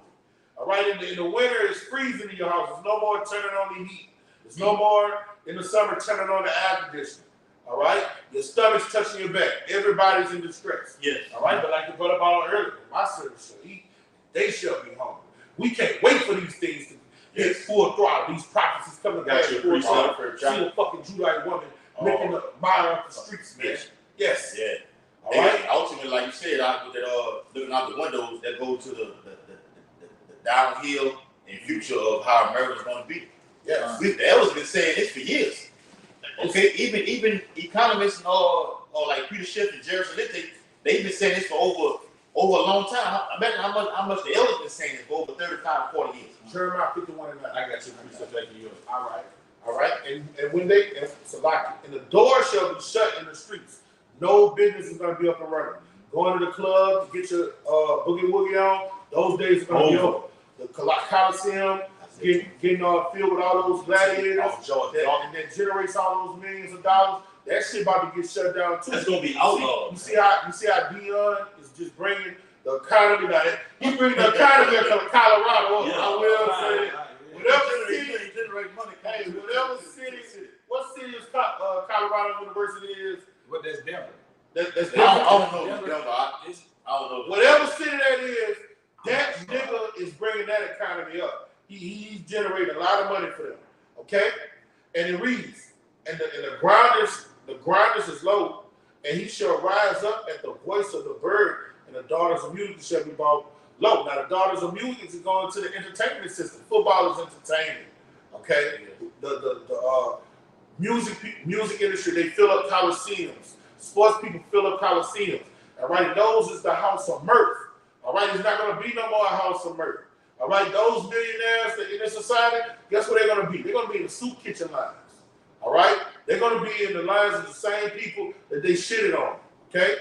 All right? In the winter, it's freezing in your house. There's no more turning on the heat. There's no more in the summer turning on the air conditioning. All right? Your stomach's touching your back. Everybody's in distress. Yes. All right? But like the brother brought earlier, my servants shall eat. They shall be hungry. We can't wait for these things to get full throttle. These prophecies coming back. See a fucking Judite woman making a mile off the streets, man. Yes. Yeah. All right. And ultimately, like you said, looking out the windows, that go to the downhill and future of how America's going to be. Yes. That was been saying this for years. Okay, even economists or like Peter Schiff and Jerry Salente, they've been saying this for over a long time. Imagine how much the elders been saying this for over 35, 40 years. Jeremiah 51 and 9. I got you. Thank you. All right. All right. And when and the door shall be shut in the streets. No business is going to be up and running. Going to the club to get your boogie woogie on, those days are going to be over. The Coliseum, getting filled with all those gladiators, and that generates all those millions of dollars. That shit about to get shut down too. That's gonna be outlawed. You see how Dion is just bringing the economy down. He bringing the economy to Colorado. Yeah. I will say, whatever city, generate money. hey, whatever city, what city is Colorado University is? What that's Denver. That's I don't know. I don't know. Whatever city that is, that nigga is bringing that economy up. He's generating a lot of money for them. Okay, and it reads, and the grinders is low, and he shall rise up at the voice of the bird, and the daughters of music shall be brought low. Now the daughters of music is going to the entertainment system. Football is entertainment. Okay, the music industry, they fill up coliseums. Sports people fill up coliseums. All right, those is the house of mirth. All right, it's not going to be no more a house of mirth. All right, those millionaires in this society, guess what they're going to be? They're going to be in the soup kitchen lines. All right, they're going to be in the lines of the same people that they shitted on. Okay,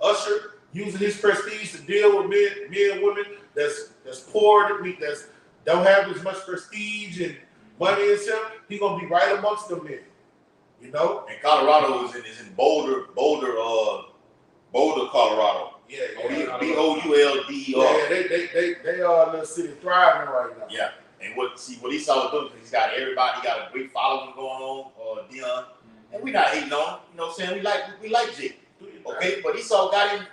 Usher using his prestige to deal with men and women that's poor, that's don't have as much prestige and money as him. He's going to be right amongst them men. You know? And Colorado is in Boulder, Colorado. Yeah. Boulder. Yeah, they are a little city thriving right now. Yeah. And what Esau doing, because he's got everybody, he got a great following going on, Dion. And we not hating on him, you know what I'm saying? We like Jake. Okay, but Esau got him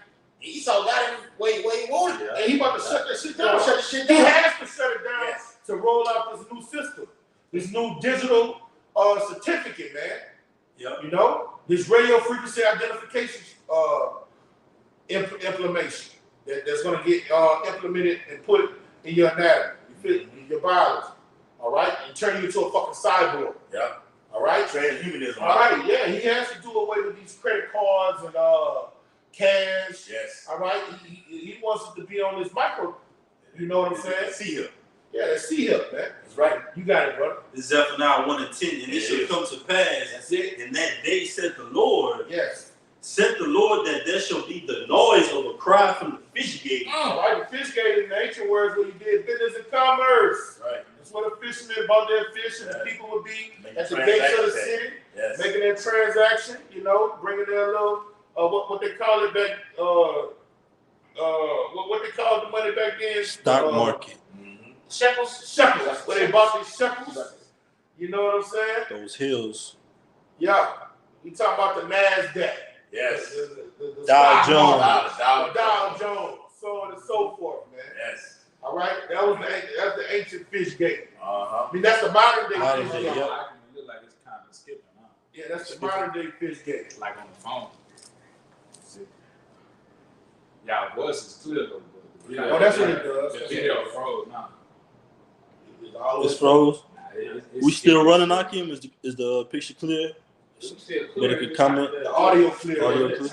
where he wanted. Yeah. And he about to shut that shit down. He has to shut it down to roll out this new system. This new digital certificate, man. Yep. You know? This radio frequency identification implementation that's going to get implemented and put in your anatomy, your biology, all right, and turn you into a fucking cyborg. Yeah. All right. Transhumanism. All right. Yeah, he has to do away with these credit cards and cash. Yes. All right. He wants it to be on this micro. You know what I'm saying? See here. Yeah, let's see him, man. That's right. You got it, brother. It's Zephaniah 1 and 10, and it shall come to pass. That's it. In that day, said the Lord. Yes. Said the Lord that there shall be the noise of a cry from the fish gate. All right. The fish gate in the ancient words where you did business and commerce. Right. That's where the fishermen bought their fish, and the people would be Making at the gates of the transactions. city, Yes. making their transaction. You know, bringing their little what they call it back. What they called the money back then? Stock market. Shekels. Where they bought these shekels. You know what I'm saying? Those hills. Yeah. We talking about the NASDAQ. Yes. The Dow stock Jones. market, the Dow Jones, so on and so forth, man. Yes. All right, that's the ancient fish gate. Uh-huh. I mean, that's the modern day Modern fish day, gate. yep. It look like it's kind of skipping, huh? Yeah, that's the modern day fish gate. Like on the phone. See? Y'all voice is clear though. But the Oh, that's what it does. The video froze now. It's froze. It's We still skipping. running, Akim? Is the picture clear? But it could comment. The audio clear. Audio clear.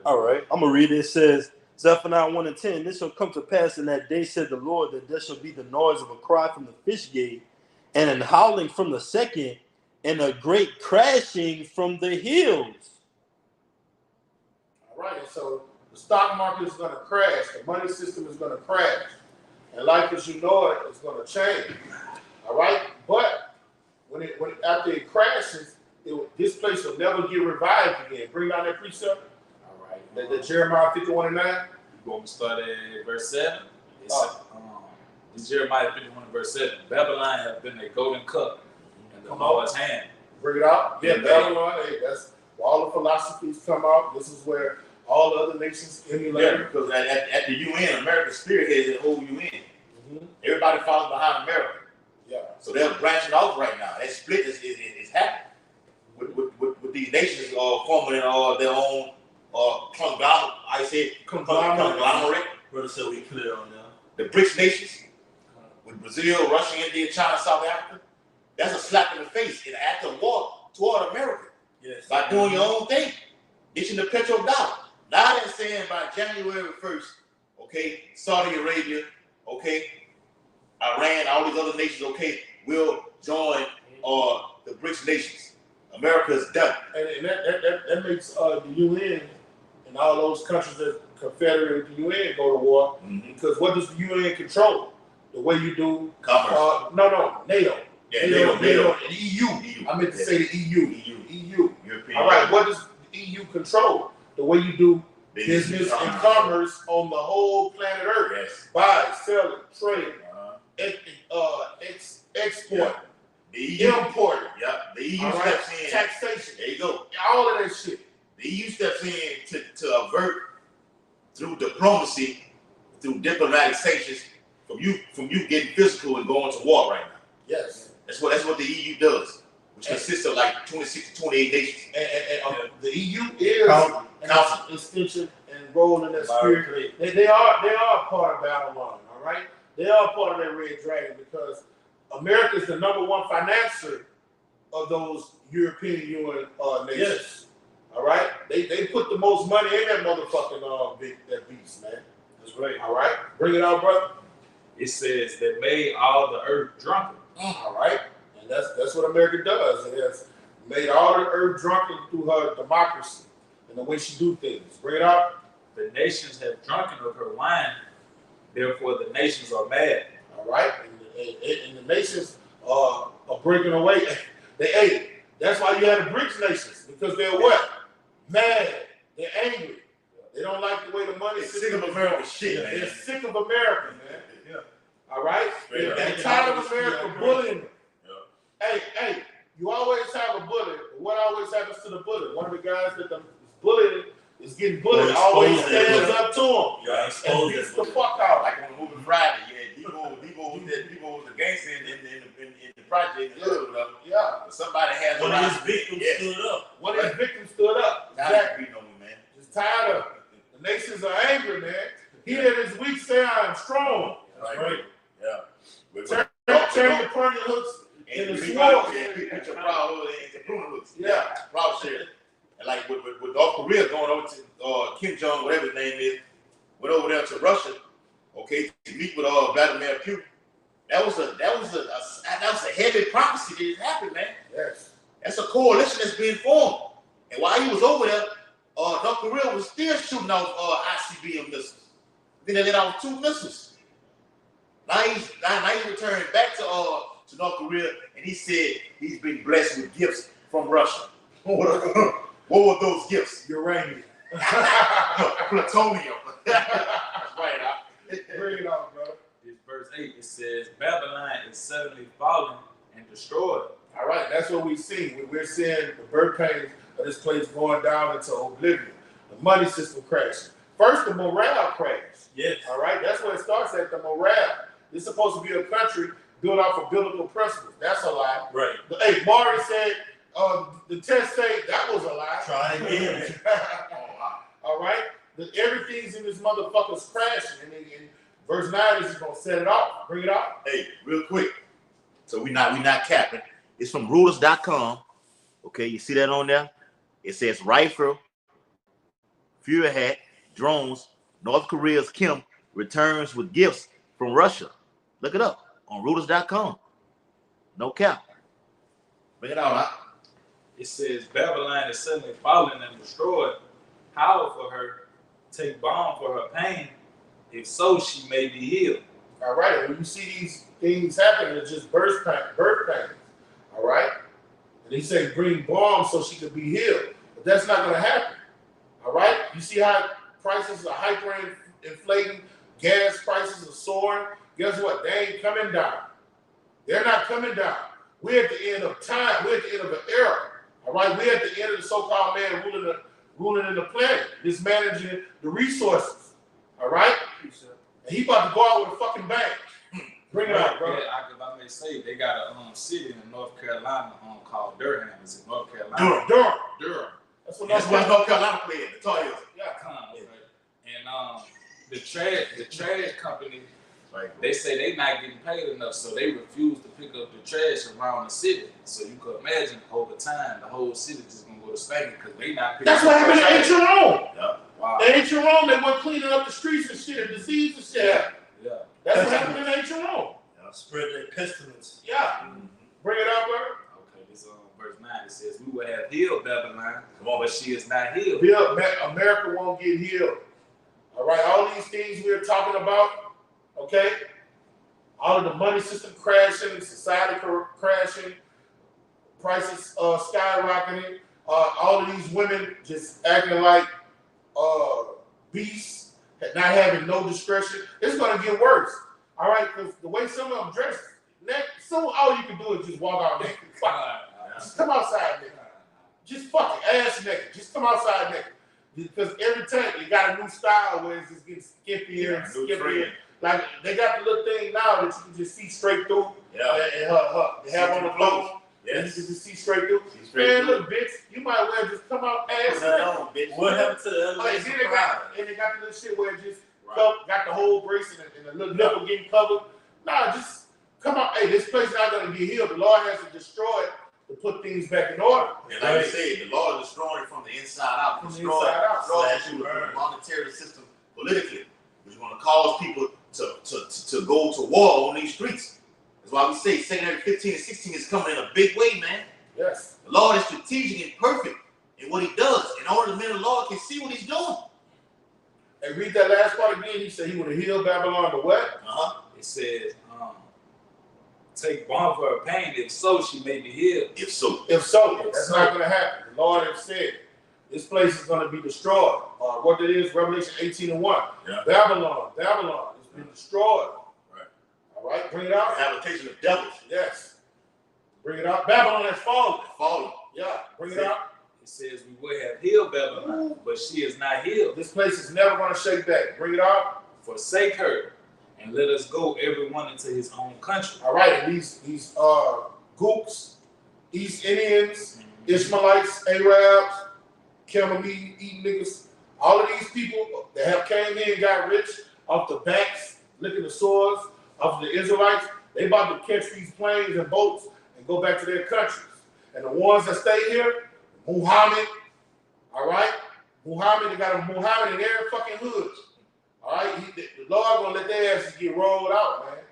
All right, I'm gonna read it. It says, Zephaniah 1 and 10. This shall come to pass in that day, said the Lord, that there shall be the noise of a cry from the fish gate, and an howling from the second, and a great crashing from the hills. All right, and so the stock market is going to crash. The money system is going to crash. And life as you know it is going to change. All right, but after it crashes, this place will never get revived again. Bring down that precept. All right. The Jeremiah 51 and 9. You want me to start at verse 7? It's Jeremiah 51 and verse 7. Babylon has been a golden cup in the Lord's hand. Bring it out. Yeah, Yeah, Babylon. Hey, that's where all the philosophies come out. This is where all the other nations emulate. Yeah, because at the UN, America spearheads the whole UN. Mm-hmm. Everybody follows behind America. Yeah. So they're branching off right now. That split is happening. With these nations forming their own conglomerate. I said conglomerate. Brother said we clear on now. The BRICS nations, with Brazil, Russia, India, China, South Africa. That's a slap in the face, an act of war toward America. Yes. By doing your own thing, ditching the petrodollar. Now they're saying by January 1st, okay, Saudi Arabia, okay, Iran, all these other nations, okay, will join the BRICS nations. America is done. And that makes the UN and all those countries that confederate with the UN go to war. Mm-hmm. Because what does the UN control? The way you do Commerce. NATO. Yeah, NATO and EU. I meant to say the EU. European. All right, what does the EU control? The way you do business and commerce. commerce on the whole planet Earth. Yes. Buy, sell, trade, export, Yeah. The EU. import. Yeah. The EU All right, steps in. taxation. There you go. All of that shit. The EU steps in to avert through diplomacy, through diplomatic sanctions, from you getting physical and going to war right now. Yes. That's what the EU does, which consists of like 26 to 28 nations. And the EU is an Council. extension and role in that spirit. They are part of Babylon, all right? They are part of that red dragon because America is the #1 financier of those European UN nations. Yes. All right? They put the most money in that motherfucking that beast, man. That's right. All right? Bring it out, brother. It says they made all the earth drunken. All right? And that's what America does. It has made all the earth drunken through her democracy and the way she do things. Bring it out. The nations have drunken of her wine, therefore the nations are mad. All right? And the nations are breaking away. They ate it. That's why you had the BRICS nations, because they're what? Mad. They're angry. They don't like the way the money They're sick of American shit, man. They're sick of America, man. Yeah. All right? They're tired of America bullying them. Yeah. Hey, you always have a bully. What always happens to the bully? One of the guys that is bullying is getting bullied. Always stands up to him. Yeah, and beats the fuck out. Like on the movie Friday, Debo was a gangster in the project. Yeah. Somebody has one of his victims stood up. One of his victims stood up. Exactly. Beating on me, man. Just tired of it. The nations are angry, man. He that is weak say I am strong. Right. Yeah. Turn your pointed hooks in the sword. Put your proud hood into pruning hooks. Yeah. Proud shit. And like with North Korea going over to Kim Jong, whatever his name is, went over there to Russia, okay, to meet with Vladimir Putin. That was a heavy prophecy that happened, man. Yes. That's a coalition that's being formed. And while he was over there, North Korea was still shooting off ICBM missiles. Then they let off 2 missiles. Now he's returning back to North Korea, and he said he's been blessed with gifts from Russia. What were those gifts? Uranium. Plutonium. That's right. Bring it on, bro. This verse 8, it says, Babylon is suddenly fallen and destroyed. All right, that's what we see. We're seeing the birth pains of this place going down into oblivion. The money system crashing. First, the morale crashed. Yes. All right, that's where it starts at, the morale. This is supposed to be a country built off of biblical principles. That's a lie. Right. Hey, Maury said the test say that was a lie. Try again. All right? Everything's in this motherfucker's crashing. And verse 9 is just going to set it off. Bring it up. Hey, real quick. So we not capping. It's from Reuters.com. Okay, you see that on there? It says rifle, Fury hat, drones. North Korea's Kim returns with gifts from Russia. Look it up on Reuters.com. No cap. Bring it out. It says Babylon is suddenly fallen and destroyed. Howl for her, take balm for her pain. If so, she may be healed. All right. When you see these things happen, it's just birth pains. All right. And he said bring balm so she could be healed. But that's not going to happen. All right. You see how prices are hyperinflating, gas prices are soaring. Guess what? They ain't coming down. They're not coming down. We're at the end of time. We're at the end of an era. All right. We're at the end of the so-called man ruling in the planet, mismanaging the resources. All right. And he about to go out with a fucking bang. Bring it out, bro. Yeah, I may say they got a city in North Carolina called Durham. Is it North Carolina? Durham. That's what North Carolina played. The Tar Heels. Yeah. And the trash company, right, they say they not getting paid enough, so they refuse to pick up the trash around the city. So you could imagine over time the whole city just gonna go to spanking because they not picking up the trash. That's what happened to Jerome. Yeah. Wow. They Jerome, they went cleaning up the streets and shit, and disease and shit. Yeah. That's what happened in Jerome. Spread their pestilence. Yeah. Mm-hmm. Bring it up, bro. Okay, this verse 9, it says, we will have healed Babylon, but she is not healed. America won't get healed. All right, all these things we're talking about, okay? All of the money system crashing, society crashing, prices skyrocketing, all of these women just acting like beasts, not having no discretion. It's going to get worse. All right, because the way some of them dress, all you can do is just walk out naked. Just come outside naked. Just fucking ass naked. Just come outside naked. Because every time you got a new style where it's just getting skippier and skippier. Like they got the little thing now that you can just see straight through. Yeah. And they have on the phone. Yes. And you can just see straight through. Man, look, bitch, you might well just come out ass naked. What happened to the and they got the little shit where it just got the whole brace and the little nipple getting covered. Nah, just come out. Hey, this place not going to get healed. The Lord has to destroy it to put things back in order. And like I said, the Lord is destroying it from the inside out. Destroy the monetary system politically, which is going to cause people to go to war on these streets. That's why we say 2 Corinthians 15 and 16 is coming in a big way, man. Yes. The Lord is strategic and perfect in what he does. In order the men of the Lord can see what he's doing. And read that last part again. He said he would have healed Babylon, but what? It says, take balm for her pain? If so, she may be healed. If so. If so, that's not going to happen. The Lord has said, this place is going to be destroyed. What it is, Revelation 18:1. Yeah. Babylon has been destroyed. Right. All right, bring it out. The habitation of devils. Yes. Bring it out. Babylon has fallen. Fallen. Yeah, bring it out. It says we would have healed Babylon, but she is not healed. This place is never going to shake back. Bring it out. Forsake her, and let us go everyone into his own country. All right, and these gooks, East Indians, Ishmaelites, Arabs, camel meat eating niggas, all of these people that have came in and got rich off the backs, licking the swords of the Israelites, they about to catch these planes and boats and go back to their countries. And the ones that stay here, Muhammad, all right? Muhammad, they got a Muhammad in every fucking hood. All right? The Lord gonna let their asses get rolled out, man.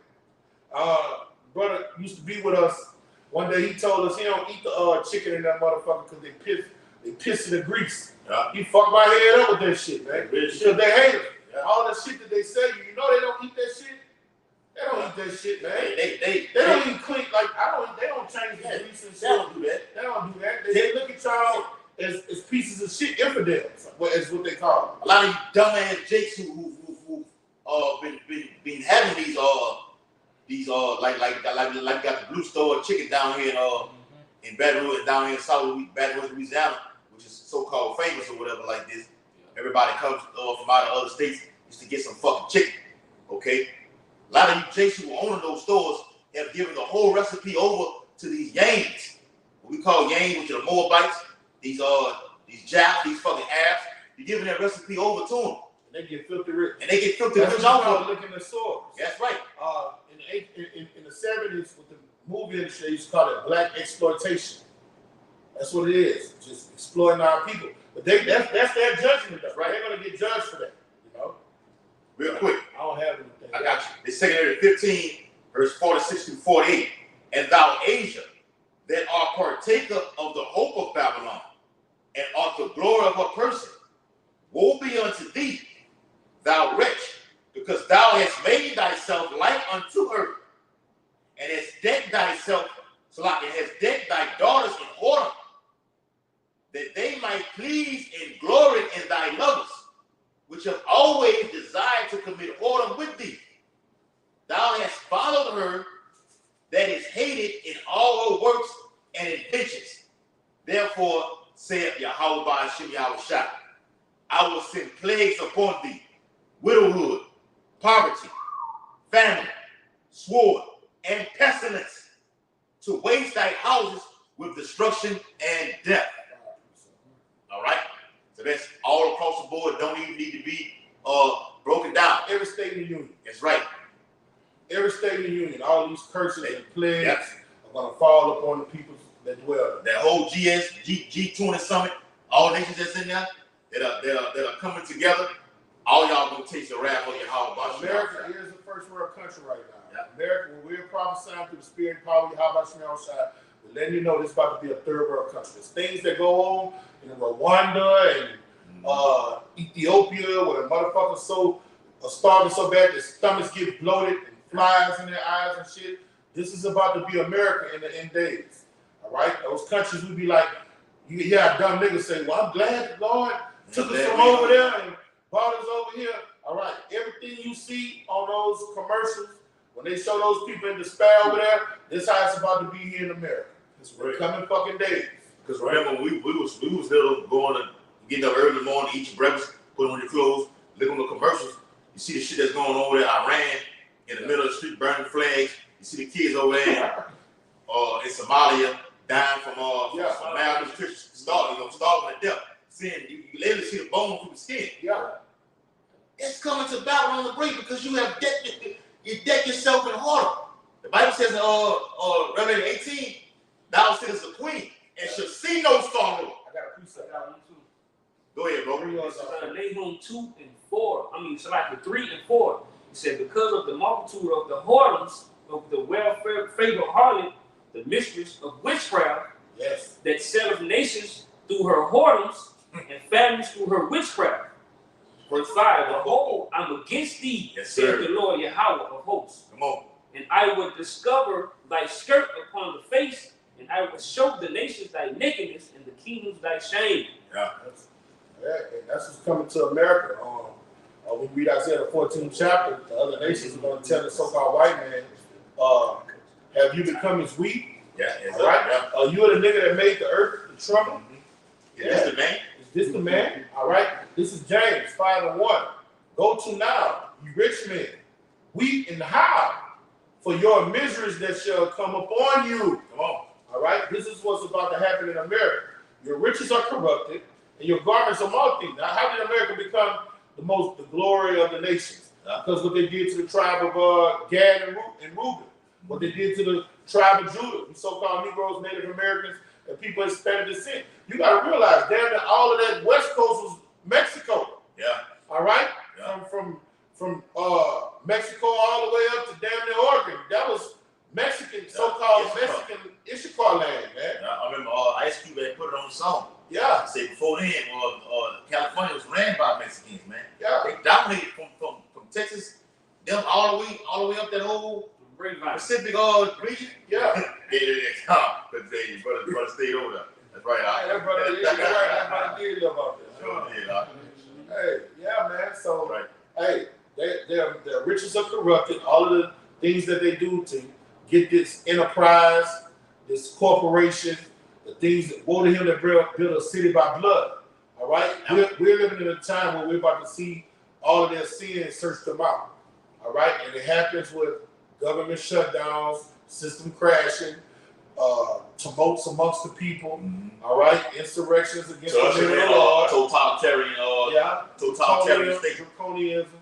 Brother used to be with us. One day he told us he don't eat the chicken in that motherfucker because they piss in the grease. Yeah. He fucked my head up with that shit, man. Because they hate it. Yeah. All the shit that they sell you know they don't eat that shit. They don't eat that shit, man. They don't even clean like they don't change the grease and shit. They don't do that. They don't do that. They look at y'all as pieces of shit, infidels, is what they call them. A lot of you dumbass jakes who been having these like got the blue store chicken down here in Baton Rouge, down here in South Baton Rouge, Louisiana, which is so-called famous or whatever like this. Everybody comes from out of other states just to get some fucking chicken. Okay? A lot of you jakes who own those stores have given the whole recipe over to these Yangs. What we call Yangs, which are the Moabites, these Japs, these fucking Arabs. You're giving that recipe over to them. They get filthy rich. And they get filthy That's rich what off you of looking at swords. That's right. In the 70s, with the movie industry, they used to call it black exploitation. That's what it is, just exploiting our people. But that's their judgment, though. Right. They're gonna get judged for that, you know. Real quick. I don't have anything. I got you. It's 2 Corinthians 15, verse 46 through 48. And thou, Asia, that art partaker of the hope of Babylon, and art the glory of her person, woe be unto thee, thou wretch, because thou hast made thyself like unto her, and hast decked thyself, and hast decked thy daughters in whoredom, that they might please and glory in thy lovers, which have always desired to commit whoredom with thee. Thou hast followed her that is hated in all her works and inventions. Therefore, saith Yahweh by Hashem Yahushua, I will send plagues upon thee, widowhood, poverty, famine, sword, and pestilence, to waste thy houses with destruction and death. All right? So that's all across the board. Don't even need to be broken down. Every state in the union. That's right. Every state in the union. All these curses and plagues Yep. are going to fall upon the people that dwell there. That whole G20 summit, all nations that's in there, that are coming together, all y'all gonna taste the wrath of Yahweh. America is a first world country right now. Yep. America, when we're prophesying through the spirit and power of Yahweh, we're letting you know this is about to be a third world country. There's things that go on in Rwanda and Ethiopia where the motherfuckers are starving so bad their stomachs get bloated and flies in their eyes and shit. This is about to be America in the end days. All right? Those countries we be like, you hear dumb niggas say, well, I'm glad the Lord took us from over there and brought us over here. All right, everything you see on those commercials, when they show those people in despair over there, this how it's about to be here in America. It's coming fucking days. Because remember, we was little going to getting up early in the morning, eat your breakfast, put on your clothes, look on the commercials. You see the shit that's going on over there, Iran, in the middle of the street, burning flags. You see the kids over there in Somalia dying from malnutrition, starving to death. You literally see the bone through the skin. Yeah. It's coming to Babylon the Great because you have decked yourself in whoredom. The Bible says in Revelation 18, thou sittest a queen and shall see no sorrow. I got a precept. I got one too. Go ahead, bro. This is Nahum 2 and 4. I mean, it's like 3 and 4. He said, because of the multitude of the whoredoms of the well-favored harlot, the mistress of witchcraft, yes, that selleth nations through her whoredoms and families through her witchcraft. Verse 5, behold, I'm against thee, yes, saith the Lord Yahweh of hosts. Come on. and I would discover thy skirt upon the face, and I would show the nations thy nakedness, and the kingdoms thy shame. Yeah, that's what's coming to America. When we read Isaiah the 14th chapter, the other nations are going to tell the so-called white man, have you become his wheat? Yeah, all right. Yeah. Are you the nigga that made the earth the tremble? Is this the man? Is this the man? All right. This is James 5:1. Go to now, you rich men, weep and howl for your miseries that shall come upon you. Come on. All right. This is what's about to happen in America. Your riches are corrupted, and your garments are moth eaten. Now, how did America become the glory of the nations? Because what they did to the tribe of Gad and Reuben, what they did to the tribe of Judah, the so-called Negroes, Native Americans, and people of Hispanic descent. You got to realize, damn near all of that West Coast was Mexico. Yeah. All right. Yeah. From Mexico all the way up to damn near Oregon. That was Mexican, so-called Mexican Ishikar land, man. Yeah, I remember Ice Cube had put it on the song. Yeah. Say before then, California was ran by Mexicans, man. Yeah. They dominated from Texas, them all the way up that whole Pacific region. Yeah. Because they brother stayed over there. That's right. That brother, that brother did live out there. Sure did. Hey, yeah, man. So, right. Hey, their riches are corrupted. All of the things that they do to get this enterprise, this corporation, the things that woe to him that build a city by blood. All right, we're living in a time where we're about to see all of their sins search them out. All right, and it happens with government shutdowns, system crashing, tumults amongst the people. All right, insurrections against the law, totalitarian state, draconianism,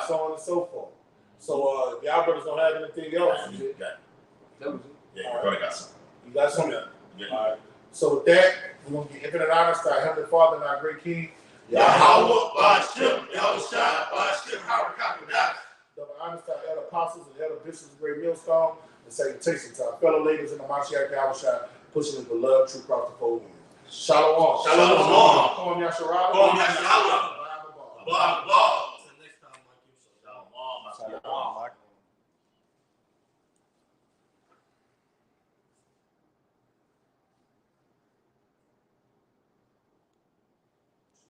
so on and so forth. So if y'all brothers don't have anything else, you probably got something. You got something? Yeah. All right. So with that, we're gonna give infinite honor to our Heavenly Father and our great King. Yahweh Bashim, Yahushua Bashim, Harakakadah. Double honors to our elder apostles and elder bishops of Great Millstone, and salutations to our fellow leaders in the Mashiach Yahushua, pushing his beloved true cross the fold. Shalom. Shalom. Kom Yasharala. Kom Yasharala. Blah, blah.